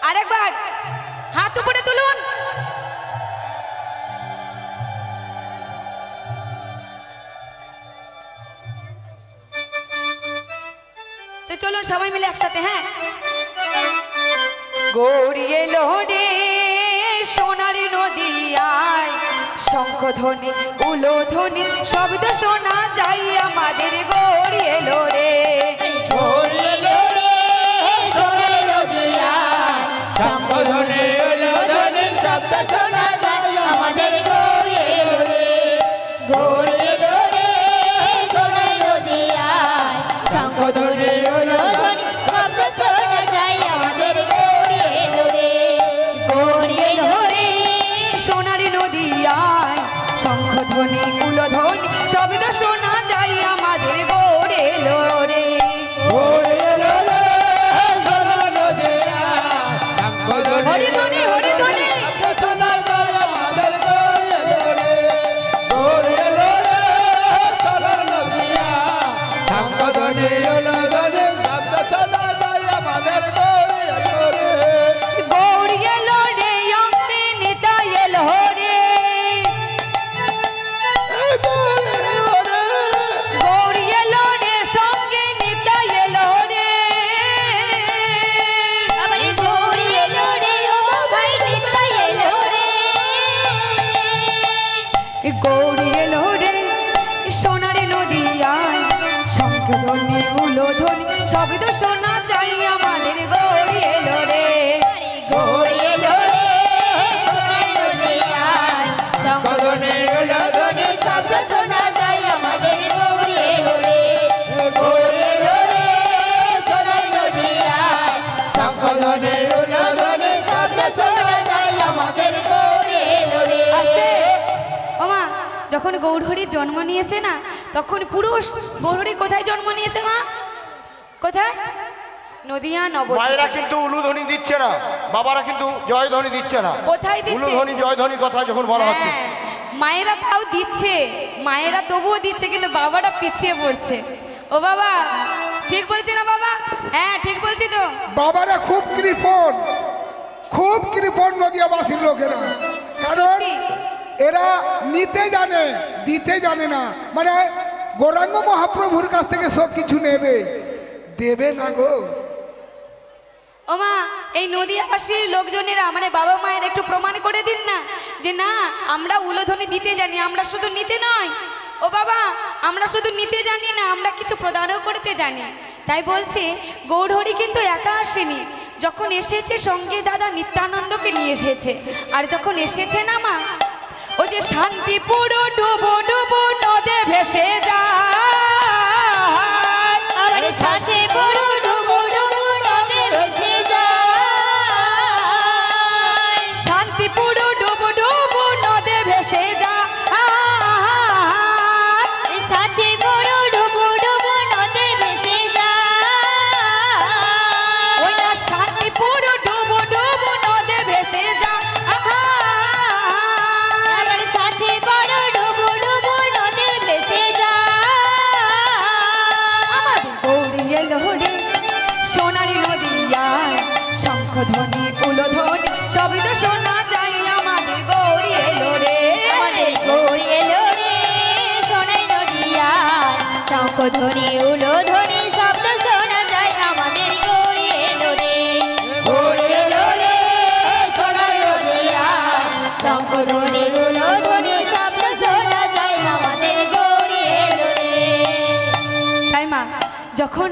আরেকবার হাত উপরে তুলুন। তো চলুন সবাই মিলে একসাথে, হ্যাঁ। গৌরী এলো রে সোনার নদিয়ায়, শঙ্খধ্বনি উলধ্বনি শব্দ শোনা যায় আমাদের। গৌরী এলো রে। গৌরী এলো রে সোনার নদিয়ায়, শঙ্খধ্বনি উলধ্বনি শব্দ শোনা যায় আমাদের। গৌরী এলো রে, গৌরী এলো রে সোনার নদিয়ায়, শঙ্খধ্বনি উলধ্বনি শব্দ শোনা যায় আমাদের। গৌরী এলো রে, গৌরী এলো রে সোনার নদিয়ায়, শঙ্খধ্বনি উলধ্বনি শব্দ শোনা যায় আমাদের। গৌরী এলো রে। গৌরী এলো রে সোনার নদিয়ায়, শঙ্খধ্বনি হরিধ্বনি হরিধ্বনি। শব্দ শোনা যায় আমাদের। গৌরী এলো রে, গৌরী এলো রে সোনার নদিয়ায়, শঙ্খধ্বনি উলধ্বনি শব্দ শোনা যায় আমাদের। গৌরী এলো রে, গৌরী এলো রে অঙ্গে নিতাই এলো রে। গৌরী এলো রে, গৌরী এলো রে সঙ্গে নিতাই এলো রে। গৌরী এলো রে ও ভাই নিতাই এলো রে। গৌরী এলো রে সোনার নদিয়ায়, শঙ্খধ্বনি উলধ্বনি শব্দ শোনা যায় আমাদের। গৌরী এলো রে। গৌরী এলো রে সোনার নদিয়ায়, শঙ্খধ্বনি উলধ্বনি শব্দ শোনা যায় আমাদের। গৌরী এলো রে, গৌরী এলো রে সোনার নদিয়ায়, শঙ্খধ্বনি উলধ্বনি শব্দ শোনা যায় আমাদের। গৌরী এলো রে। আস্তে। ও মা, যখন গৌরহরি জন্ম নিয়েছে না তখন পুরুষ গৌরহরি কোথায় জন্ম নিয়েছে মা? কোথায়? নদিয়া নবদ্বীপ। মায়েরা কিন্তু উলুধ্বনি দিচ্ছে না, বাবারা কিন্তু জয়ধ্বনি দিচ্ছে না। কোথায় দিচ্ছে? উলুধ্বনি জয়ধ্বনি কথা যখন বলা হচ্ছে, হ্যাঁ, মায়েরা তাও দিচ্ছে, মায়েরা তবুও দিচ্ছে, কিন্তু বাবারা পিছিয়ে পড়ছে। ও বাবা, ঠিক বলছি না বাবা? হ্যাঁ ঠিক বলছি তো। বাবারা খুব কৃপণ নদিয়াবাসীর লোকেরা। কারণ সত্যি। এরা নিতে জানে, দিতে জানে না। মানে গৌরাঙ্গ মহাপ্রভুর কাছ থেকে সব কিছু নেবে, দেবে না গো। ও মা, এই নদিয়াবাসীর লোকজনেরা মানে বাবা মায়ের একটু প্রমাণ করে দিন না যে না আমরা উলোধ্বনি দিতে জানি, আমরা শুধু নিতে নয়। ও বাবা, আমরা শুধু নিতে জানি না, আমরা কিছু প্রদানও করতে জানি। তাই বলছে গৌরহরি কিন্তু একা আসেনি, যখন এসেছে সঙ্গে দাদা নিত্যানন্দকে নিয়ে এসেছে। আর যখন এসেছে না মা, ওই শান্তিপুর ডুবো ডুবো নদে ভেসে যায় আমার সাথে বড় ডুবু ডুবু নদে ভেসে যায় শান্তিপুর ডুবো ডুবো নদে ভেসে যায় সাথে বড় ডুবু ডুবু নদে ভেসে যায় ওই না শান্তিপুর ডুবো ডুবো নদে ভেসে যায় আমার সাথে বড় ডুবু ডুবু নদে ভেসে যায় আমাদের গৌরী এলো রে সোনারি নদিয়ায় শঙ্খ ধ্বনি উলধ্বনি সবই তো শোনা যায় আমাদের গৌরী এলো রে আমাদের গৌরী এলো রে সোনাই নদিয়ায় শঙ্খধ্বনি উলধ্বনি শব্দ শোনা যায় আমাদের গৌরী এলো রে গৌরী এলো রে সোনার নদিয়ায় শঙ্খধ্বনি উলধ্বনি শব্দ শোনা যায় আমাদের গৌরী এলো রে তাই মা যখন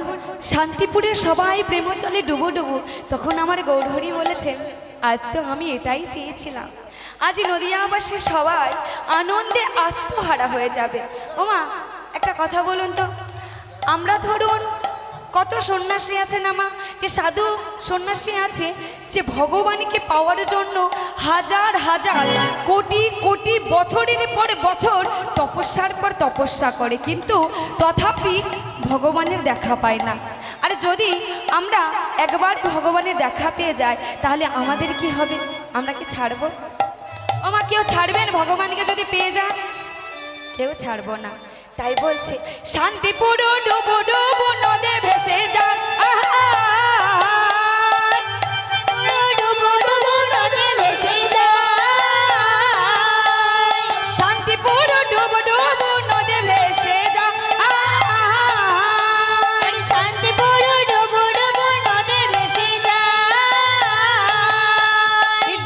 শান্তিপুরে সবাই প্রেমজলে ডুবো ডুবো তখন আমার গৌরহরি বলেছে আজ তো আমি এটাই চেয়েছিলাম আজ নদিয়াবাসী সবাই আনন্দে আত্মহারা হয়ে যাবে ও মা একটা কথা বলুন তো আমরা ধরুন কত সন্ন্যাসী আছে না মা যে সাধু সন্ন্যাসী আছে যে ভগবানকে পাওয়ার জন্য হাজার হাজার কোটি কোটি বছরের পর বছর তপস্যার পর তপস্যা করে কিন্তু তথাপি ভগবানের দেখা পায় না আর যদি আমরা একবার ভগবানের দেখা পেয়ে যাই তাহলে আমাদের কি হবে আমরা কি ছাড়বো ও মা কেউ ছাড়বেন ভগবানকে যদি পেয়ে যান কেউ ছাড়বো না তাই বলছে শান্তিপুর ডুবো ডুবো নদে ভেসে যান ডুবু ডুবু নদে ভেসে যায় শান্তিপুর ডুবো ডুবো নদে ভেসে যান শান্তিপুর ডুবু ডুবু নদে ভেসে যায়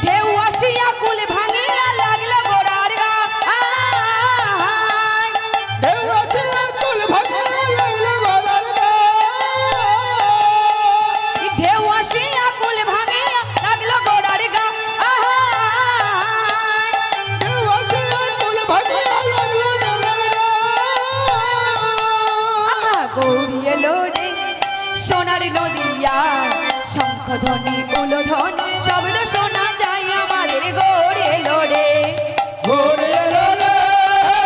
ঢেউ আসিয়া কুল ভাঙিয়া লাগলো গোড়ার গা ঢেউ আছে কুল ভাঙা লাগলো গলার গায়। ঢেউ আসিয়া কুল ভাঙিয়া লাগলো গোড়ার গা ঢেউ আছে কুল ভাঙা লাগলো গলার গায়। গৌরী এলো রে সোনার নদিয়া শঙ্খ ধ্বনি উলধ্বনি শব্দ শোনা যায় আমাদের গৌরী এলো রে গৌরী এলো রে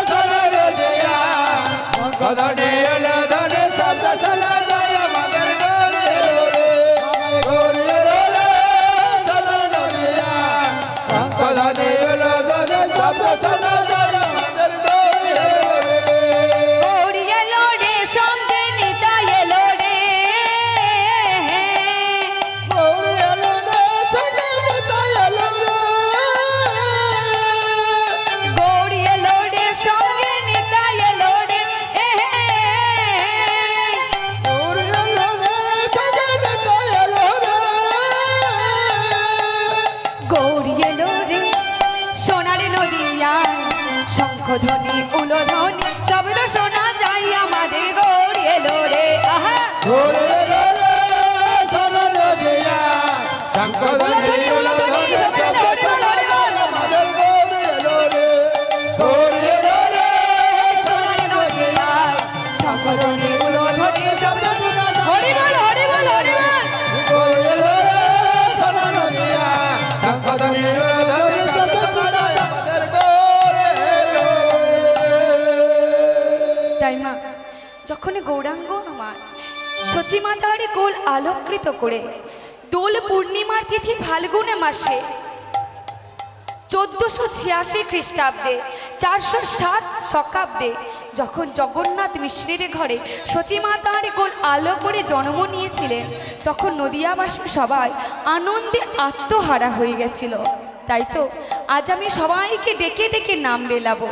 সোনার নদিয়ায় শঙ্খ ধ্বনি উলধ্বনি শব্দ শোনা যায় আমাদের গৌরী এলো রে। গৌরী এলো রে সোনার নদিয়ায় শঙ্খ ধ্বনি উলধ্বনি শব্দ শোনা যায় আমাদের গৌরী এলো রে। গৌরী এলো রে সঙ্গে নিতাই এলো রে গৌরী এলো রে সঙ্গে নিতাই এলো রে। গৌরী এলো রে সঙ্গে নিতাই এলো রে গৌরী এলো রে সঙ্গে নিতাই এলো রে। গৌরী এলো রে সোনার নদিয়া শঙ্খ ধ্বনি উলধ্বনি শব্দ শোনা যায় আমাদের গৌরী এলো রে আহা গৌরী এলো রে সোনার নদিয়ায় শঙ্খ ধ্বনি উলধ্বনি শব্দ শোনা যায় আমাদের গৌরী এলো রে। গৌরী এলো রে সোনার নদিয়া শঙ্খ ধ্বনি উলধ্বনি শব্দ শোনা যায় হরি বল হরি বল হরি বল গৌরী এলো রে সোনার নদিয়ায় শঙ্খ ধ্বনি উলধ্বনি শব্দ শোনা যায় আমাদের গৌরী এলো রে। তাই মা যখন গৌরাঙ্গ আমার সচী মাতার কোল আলোকৃত করে দোল পূর্ণিমার তিথি ফাল্গুনে মাসে 1486 খ্রিস্টাব্দে 407 শকাব্দে যখন জগন্নাথ মিশ্রের ঘরে সচী মাতার কোল আলো করে জন্ম নিয়েছিলেন তখন নদিয়াবাসী সবাই আনন্দে আত্মহারা হয়ে গেছিল তাই তো আজ আমি সবাইকে ডেকে ডেকে নাম লেলাবো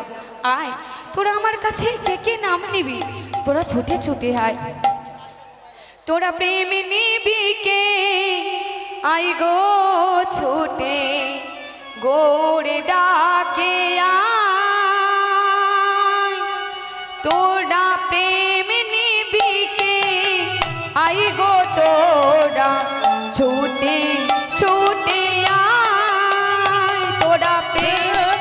আয় তোরা আমার কাছে কে কে নাম নিবি তোরা ছুটে ছুটে আয় তোরা প্রেম নিবি কে আই গো ছুটে গোড়ে ডাকে আয় তোরা প্রেম নিবি কে আই গো তোরা ছুটে ছুটে আয় তোরা প্রেম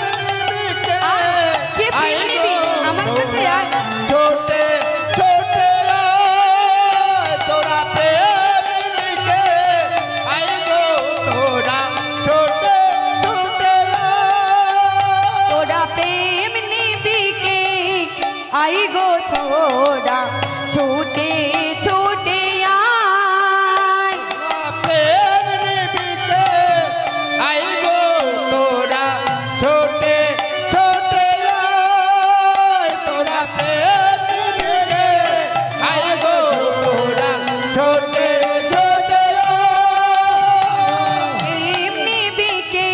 প্রেম নিবিকে আই গো ছোড়া ছুটে ছুটে আয় প্রেম নিবিকে আই গো তোরা ছোটে ছোটে আয় তোরা প্রেম নিবিকে আই গো তোরা ছোটে ছোটে আয় প্রেম নিবিকে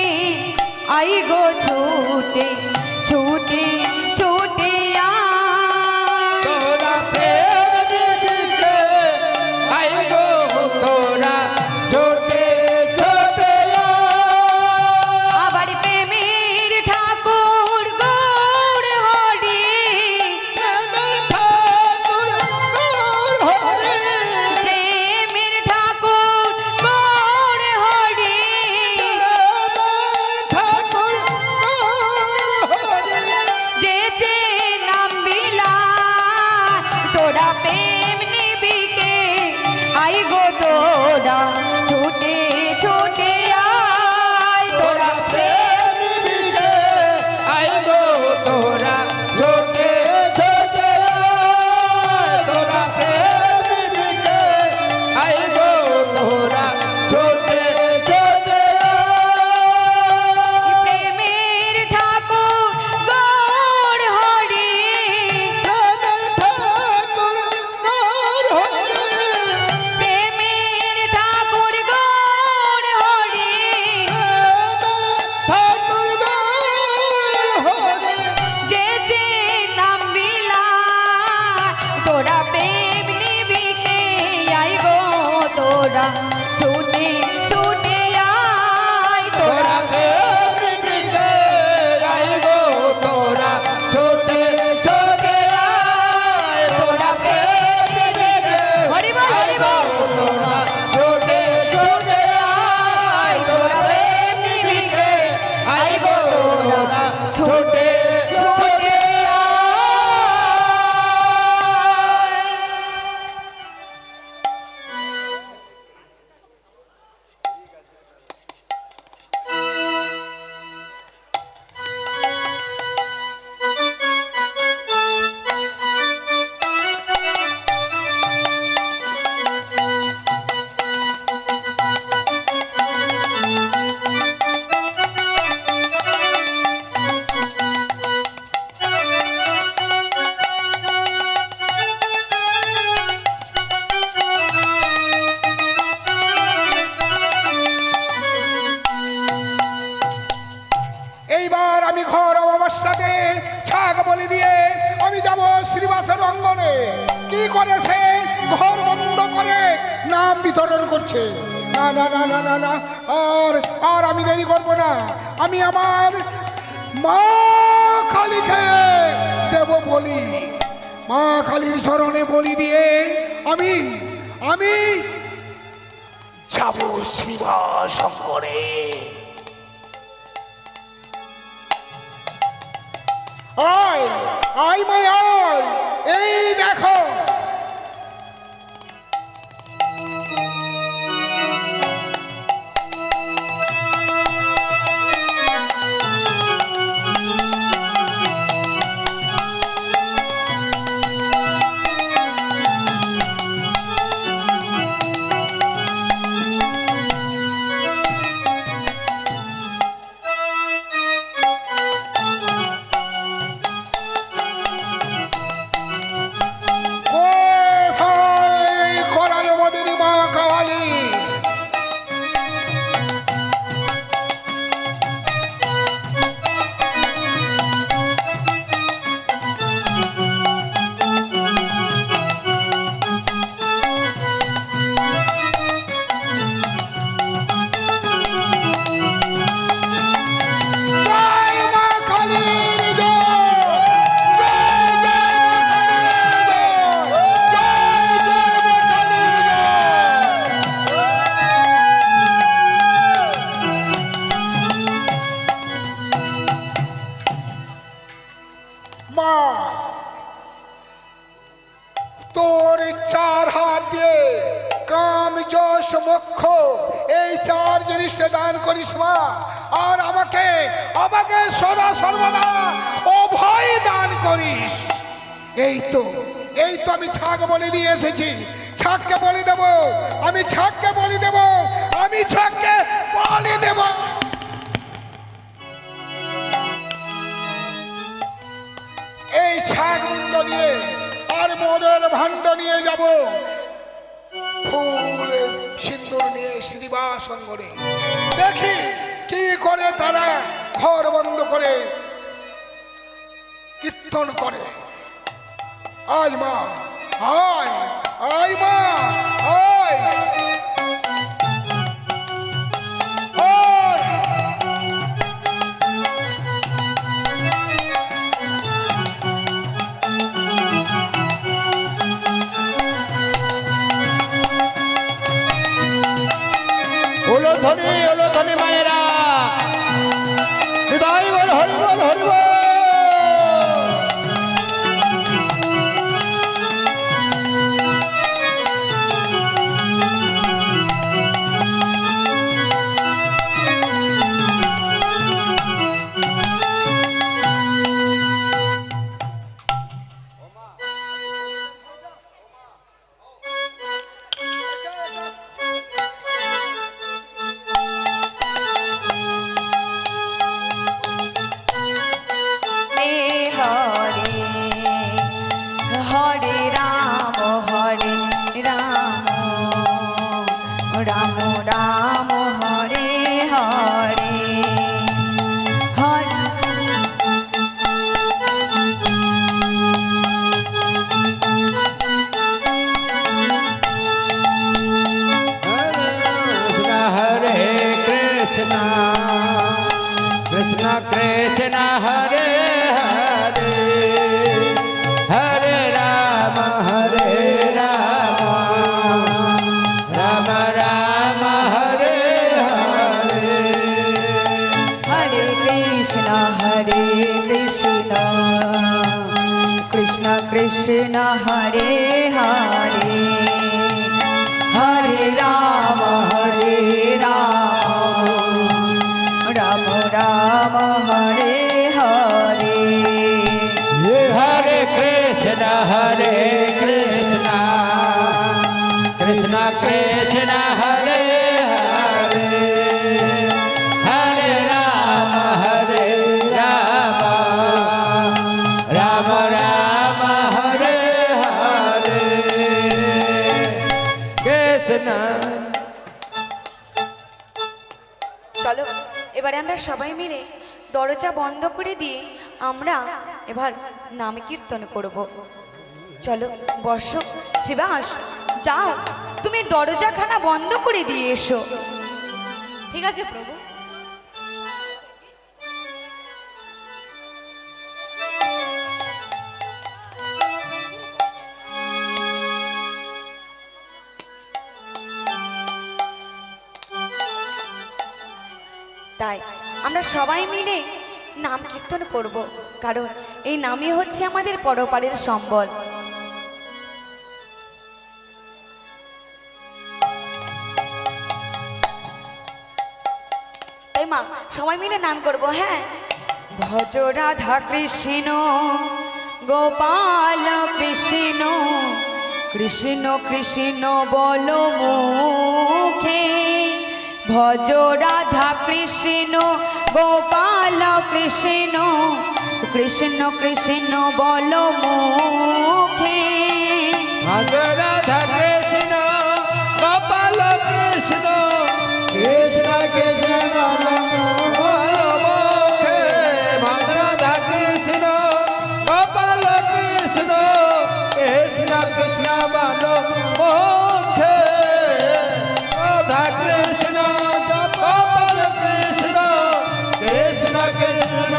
আই গো ছুটে ছুটে ছুটে আয় তোরা প্রেম নিবিকে আই গো তোরা ছোটে ছোটে আয় আবার প্রেমের ঠাকুর গৌড় হরি প্রেমের ঠাকুর গৌড় হরি যে যে নাম বিলা তোরা প্রেম নিবিকে আই গো তোরা ছুটে ছুটে আয় তোরা প্রেম প্রেমের ঠাকুর গৌড় হরি প্রেমের ঠাকুর গৌড় হরি যে যে নাম বিলা তোরা প্রেম নিবিকে আই গো তোরা ছুটে ছুটে আয় তোরা তোরা প্রেম নিবিকে হরি বল হরি বল আয় তোরা প্রেম নিবিকে আই গো তোরা ছুটে ছুটে আয় এইবার আমি ঘর অমাবস্যাতে ছাগ বলি দিয়ে আমি যাব শ্রীবাসের অঙ্গনে। কি করেছে? ঘর বন্ধ করে নাম বিতরণ করছে। না না না না না না, আর আর আমি দেরি করব না। আমি আমার মা কালীকে দেব বলি। মা কালীর চরণে বলি দিয়ে আমি আমি যাব শ্রীবাস অঙ্গনে। আয় আয় মাই আয়, এই দেখো তোর চার হাত দিয়ে কাম যশ মোক্ষ এই চার জিনিসটা দান করিস মা। আর আমাকে আমাকে সদা সর্বদা অভয় দান করিস। এই তো আমি ছাগ বলে নিয়ে এসেছি। ছাগকে বলি দেব, আমি ছাগকে বলি দেব, আমি ছাগকে বলি দেব। এই ছাগ মুন্ড নিয়ে আর মদের ভাণ্ড নিয়ে যাব, ফুল সিন্দুর নিয়ে শ্রীবাস অঙ্গনে দেখি কি করে তারা ঘর বন্ধ করে কীর্তন করে। আয় মা, আয় আয় মা, আয় আয়। ওলো ধনী মায়েরা, হৃদয় বল হরি বল হরি বল। হরে রাম রাম রাম হরে হরে হরে हरे कृष्णा कृष्णा कृष्णा हरे हरे हरे राम राम राम हरे हरे। हरे कृष्ण कृष्ण कृष्ण हरे हरे हरे राम राम राम हरे हरे। ये हरे कृष्णा कृष्णा कृष्णा हरे हरे हरे राम राम राम हरे हरे कृष्ण। চলো এবারে আমরা সবাই মিলে দরজা বন্ধ করে দিয়ে আমরা এবার নাম কীর্তন করব। চলো বসো, শ্রীবাস যাও, তুমি দরজাখানা বন্ধ করে দিয়ে এসো। ঠিক আছে প্রভু। তাই আমরা সবাই মিলে নাম কীর্তন করব, কারণ এই নামই হচ্ছে আমাদের পরপারের সম্বল। তাই মা সবাই মিলে নাম করব। হ্যাঁ, ভজ রাধা কৃষ্ণ গোপাল কৃষ্ণ কৃষ্ণ কৃষ্ণ বল মুখে, ভজ রাধা কৃষ্ণ গোপাল কৃষ্ণ কৃষ্ণ কৃষ্ণ বল মুখে। রাধা কৃষ্ণ গোপাল কৃষ্ণ কৃষ্ণ কৃষ্ণ মুখে। রাধা কৃষ্ণ গোপাল কৃষ্ণ কৃষ্ণ কৃষ্ণ বল মুখে। রাধা কৃষ্ণ গোপাল কৃষ্ণ কৃষ্ণ কৃষ্ণ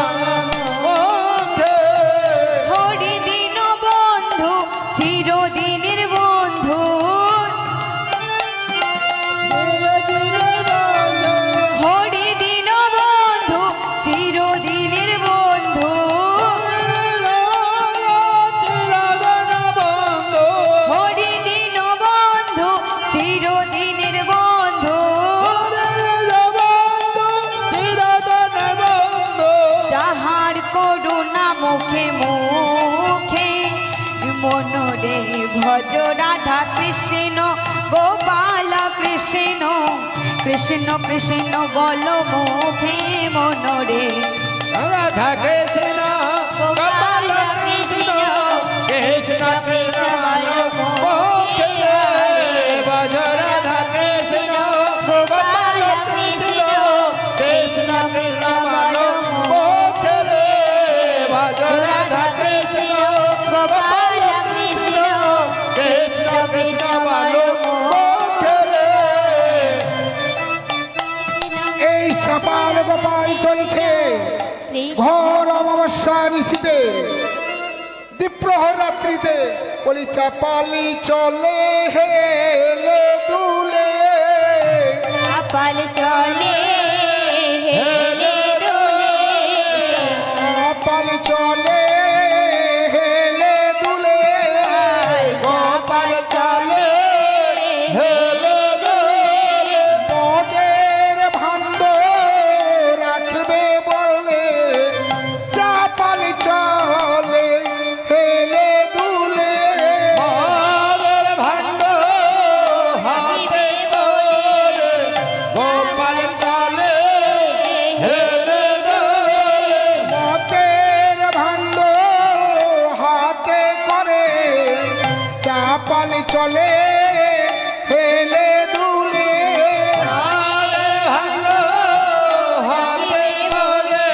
মুখে। হরি দিন বন্ধু চিরদিনের বন্ধু, হরি দিন বন্ধু চিরদিনের বন্ধু, হরি মুখে মুখে মনরে ভজ রাধা কৃষ্ণ গোপাল কৃষ্ণ কৃষ্ণ কৃষ্ণ বল মুখে মনরে রাধা কৃষ্ণ গোপাল কৃষ্ণ কৃষ্ণ কৃষ্ণ বলো মুখে ভজ রাধা কৃষ্ণ গোপাল কৃষ্ণ কৃষ্ণ কৃষ্ণ বলো মুখে ভজ রাধা কৃষ্ণ গোপাল কৃষ্ণ কৃষ্ণ কৃষ্ণ বলো মুখে। এই চাপাল গোপাল চলছে ঘর অমাবস্যা নিশীতে দ্বীপ্রহর রাত্রিতে বলি চাপালি চলে হেলে দুলে পাল চলে হেলে দোলে চাপালি চলে হেলে দুলে গোপাল চলে হেলে দোলে মদের ভাণ্ড রাখবে বলে চাপালি চলে হেলে দুলে মদের ভাণ্ড হাতে করে গোপাল চলে হেলে দোলে মদের ভাণ্ড হাতে করে চাপালি চলে হেলে দুলে মদের ভাণ্ড হাতে করে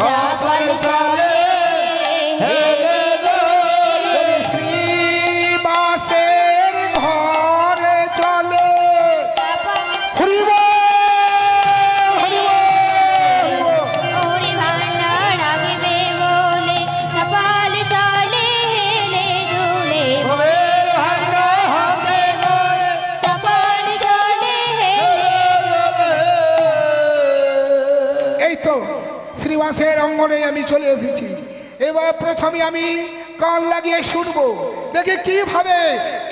গোপাল চলে হেলে দোলে শ্রীবাসের ঘরে চলে হরিব হরিব ওরে ভান্ডা রাখবে বলে চাপাল চলে হেলে দোলে মদের ভাণ্ড হাতে করে চাপাল চলে হেলে এই তো শ্রীবাসের অঙ্গনে আমি চলে এসেছি। এবার প্রথমে আমি কান লাগিয়ে শুনবো দেখি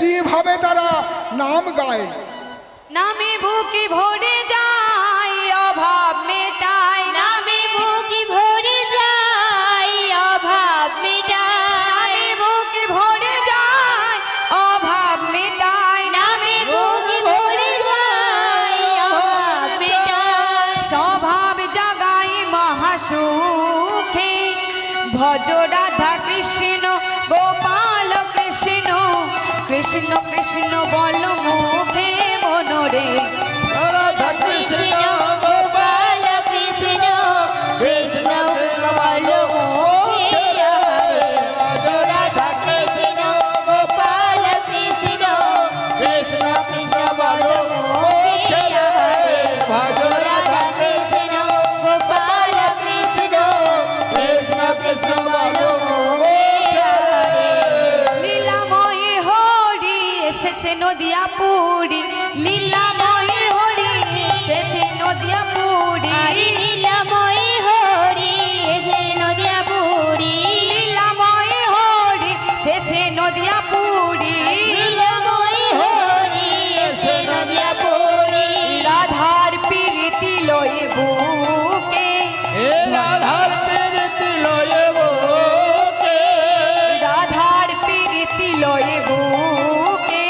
কিভাবে তারা নাম গায়। নামে বুকে ভরে যায় অভাব মেটায় নামে বুকি ভরে যায় অভাব মেটায় নামে বুকে ভরে যায় অভাব মেটায় নামে বুকি ভরে যায় অভাব মেটায় স্বভাব জাগাই মহাসুখে ভজ রাধা কৃষ্ণ গোপাল কৃষ্ণ কৃষ্ণ কৃষ্ণ বল মুখে মনরে রাধা কৃষ্ণ গোপাল কৃষ্ণ কৃষ্ণ বল মুখে রাধা কৃষ্ণ গোপাল কৃষ্ণ কৃষ্ণ কৃষ্ণ বল মুখে ভজ রাধা কৃষ্ণ গোপাল কৃষ্ণ কৃষ্ণ কৃষ্ণ বল লীলাময়ী হরি এসেছে নদিয়া পুরী লীলাময়ী হরি এসেছে নদিয়া পুরী লীলাময়ী হরি এসে নদিয়া পুরী লীলাময়ী হরি এসেছে নদিয়া পুরী লীলাময়ী হরি এসে নদিয়া পুরী রাধার প্রীতি লয়ে বুকে এ রাধার প্রীতি লয়ে বুকে রাধার প্রীতি লয়ে বুকে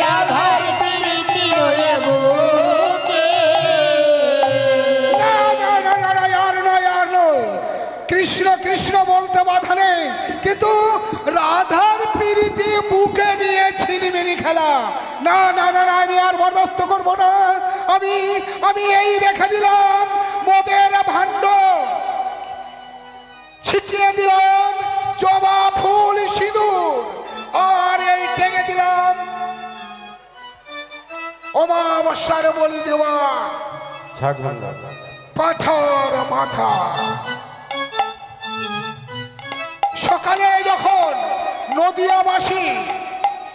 রাধার প্রীতি লয়ে বুকে না, না, না, না, না, আর নয়। কৃষ্ণ কৃষ্ণ বলতে বাধা নেই, কিন্তু রাধার প্রীতি বুকে নিয়ে ছিনিমিনি খেলা না না না না, আমি আর বরদাস্ত করবো না। আমি এই রেখে দিলাম মদের ভাণ্ড, ছিটিয়ে দিলাম জবা ফুল সিঁদুর, আর এই টেঙে দিলাম অমাবস্যার বলি দেওয়া পাথর মাথা। সকালে যখন নদিয়াবাসী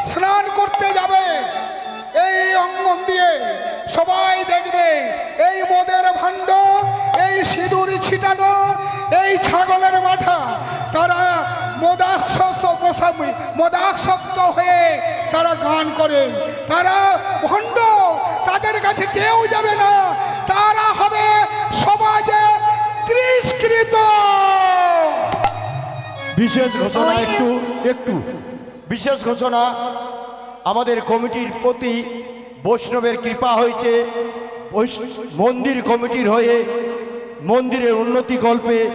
স্নান করতে যাবে এই অঙ্গন দিয়ে, সবাই দেখবে এই মদের ভাণ্ড, এই সিঁদুর ছিটানো, এই ছাগলের মাথা, তারা মদাসক্ত হয়ে তারা গান করে। তারা ভণ্ড, তাদের কাছে কেউ যাবে না, তারা হবে সমাজে তিরস্কৃত। বিশেষ ঘোষণা ওই- একটু একটু বিশেষ ঘোষণা, আমাদের কমিটির প্রতি বৈষ্ণবের কৃপা হয়েছে। মন্দির কমিটির হয়ে মন্দিরের উন্নতি কল্পে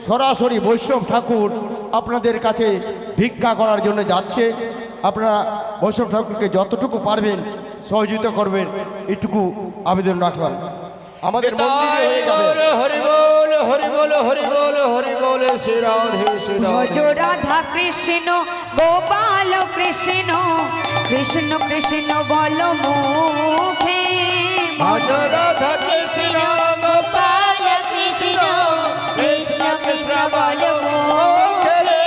সরাসরি বৈষ্ণব ঠাকুর আপনাদের কাছে ভিক্ষা করার জন্য যাচ্ছে। আপনারা বৈষ্ণব ঠাকুরকে যতটুকু পারবেন সহযোগিতা করবেন, এটুকু আবেদন রাখলাম। আমাদের মন্দিরে হয়ে যাবে। হরি বল হরি বল হরি বল হরি বল শ্রী রাধে শ্রী ভজ রাধে। রাধা কৃষ্ণ গোপাল কৃষ্ণ কৃষ্ণ কৃষ্ণ বল মুখে ভজ রাধা কৃষ্ণ গোপাল কৃষ্ণ কৃষ্ণ কৃষ্ণ বল মুখে রে।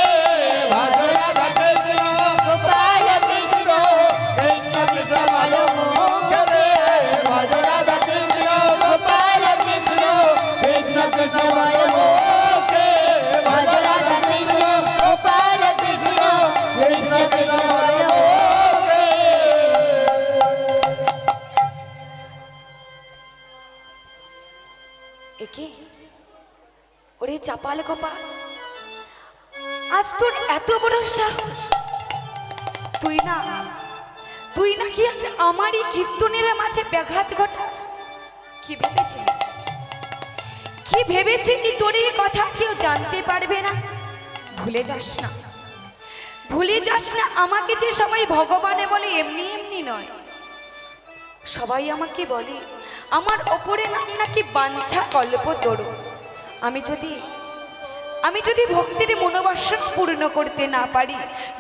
ভজ রাধা কৃষ্ণ গোপাল কৃষ্ণ কৃষ্ণ কৃষ্ণ বল মুখে রে। ভজ রাধা কৃষ্ণ গোপাল কৃষ্ণ কৃষ্ণ কৃষ্ণ বল মুখে। ভজ রাধা কৃষ্ণ গোপাল কৃষ্ণ কৃষ্ণ কৃষ্ণ বল মুখে। একে ওরে চাপাল গোপাল, আজ তোর এত বড় সাহস, তুই নাকি আজ আমারই কীর্তনের মাঝে ব্যাঘাত ঘটাস। কি ভেবেছিলি তোর এই কথা কেউ জানতে পারবে না? ভুলে যাস না আমাকে যে সবাই ভগবানে বলে এমনি এমনি নয়। সবাই আমাকে বলে আমার ওপরে নাম নাকি বাঞ্ছা কল্পতরু। আমি যদি ভক্তির মনোবাসনা পূর্ণ করতে না পারি,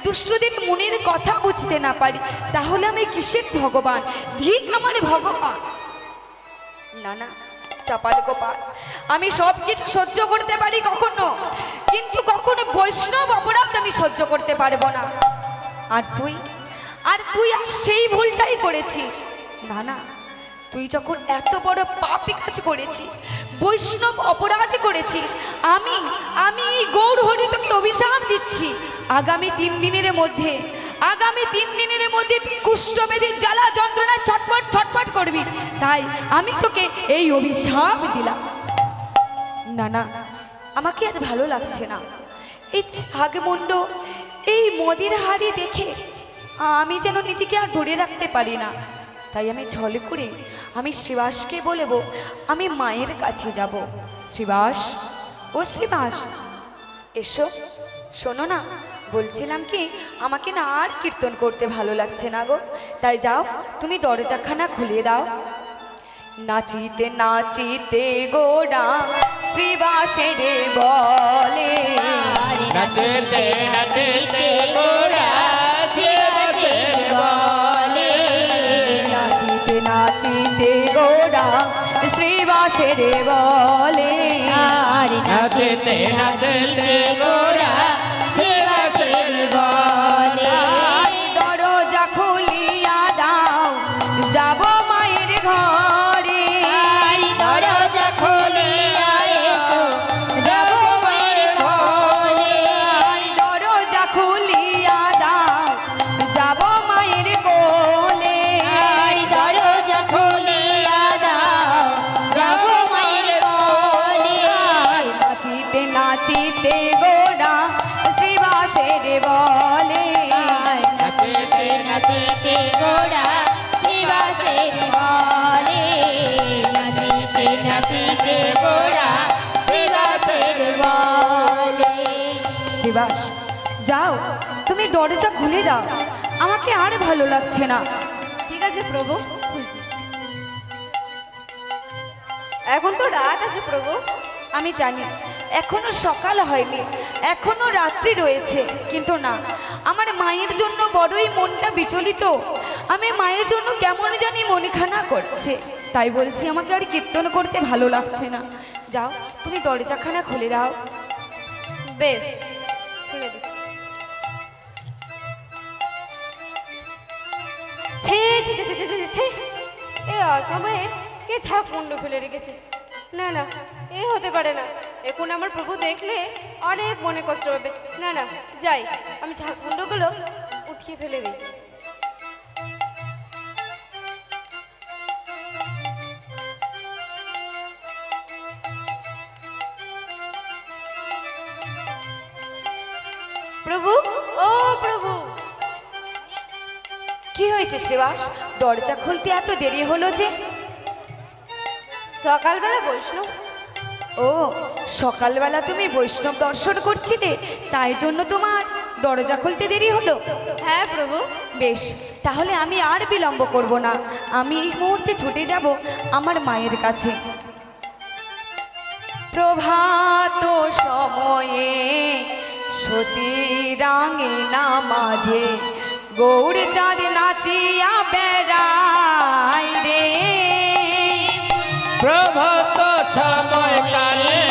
দুষ্টদের মনের কথা বুঝতে না পারি, তাহলে আমি কিসের ভগবান? ধিক আমার ভগবান। না চাপাল গোপাল, আমি সব কিছু সহ্য করতে পারি কখনো, কিন্তু কখনো বৈষ্ণব অপরাধ আমি সহ্য করতে পারবো না। আর তুই আর সেই ভুলটাই করেছিস। না তুই যখন এত বড় পাপী কাজ করেছিস, বৈষ্ণব অপরাধ করেছিস, আমি এই গৌর হরি তোকে অভিশাপ দিচ্ছি। আগামী 3 দিনের মধ্যে তুই কুষ্ঠব্যাধির জ্বালা যন্ত্রণায় ছটফট করবি। তাই আমি তোকে এই অভিশাপ দিলাম। না আমাকে আর ভালো লাগছে না। এই ছাগমুণ্ড, এই মদির হাড়ি দেখে আমি যেন নিজেকে আর ধরে রাখতে পারি না। তাই আমি ছল করে আমি শ্রীবাসকে বলবো আমি মায়ের কাছে যাব। শ্রীবাস, ও শ্রীবাস, এসো। শোনো না, বলছিলাম কি, আমাকে না আর কীর্তন করতে ভালো লাগছে না গো। তাই যাও, তুমি দরজাখানা খুলে দাও। নাচিতে নাচিতে গোড়া শ্রীবাসের বলে, নাচতে নাচতে গোরা শ্রীবাসের বলে। নাচিতে নাচিতে গোড়া শ্রীবাসের বলে, নাচতে নাচতে গোরা শ্রীবাসের বলে। দরজা খুলিয়া দাও, যাব মায়ের ঘরে। দরজা খুলিয়া এসো, যাব মায়ের ঘরে। দরজা খুলিয়া দাও, যাব মায়ের কোলে। দরজা খুলিয়া দাও, যাব মায়ের কোলে। নাচিতে নাচিতে গোড়া শ্রীবাসের বলে, নাচতে নাচতে গোরা শ্রীবাসের বলে। নাচতে নাচতে গোরা শ্রীবাসের বলে। শ্রীবাস, যাও, তুমি দরজা খুলে দাও, আমাকে আর ভালো লাগছে না। ঠিক আছে প্রভু, খুলছি। এখন তো রাত আছে প্রভু। আমি জানি এখনো সকাল হয়নি, এখনো রাত্রি রয়েছে, কিন্তু না, আমার মায়ের জন্য বড়ই মনটা বিচলিত। আমি মায়ের জন্য কেমন জানি মনখানা করছে। তাই বলছি আমাকে আর কীর্তন করতে ভালো লাগছে না। যাও, তুমি দরজাখানা খুলে দাও। বেশ, খুলে দিচ্ছি। এ অসময়ে কে ছাপ মুন্ড ফেলে রেখেছে? না এ হতে পারে না। এখন আমার প্রভু দেখলে অনেক মনে কষ্ট হবে। না যাই, আমি ছাপ মুন্ডগুলো উঠিয়ে ফেলে দিই। প্রভু, ও প্রভু। কি হয়েছে শিবাস, দরজা খুলতে এত দেরি হলো যে? সকালবেলা বৈষ্ণব। ও, সকালবেলা তুমি বৈষ্ণব দর্শন করছিলে, তাই জন্য তোমার দরজা খুলতে দেরি হলো? হ্যাঁ প্রভু। বেশ, তাহলে আমি আর বিলম্ব করব না, আমি এই মুহূর্তে ছুটে যাব আমার মায়ের কাছে। প্রভাত সময়ে সচিরাঙে না মাঝে গৌর চাঁদ নাচিয়া বেড়াই রে। প্রভাত সময় কালে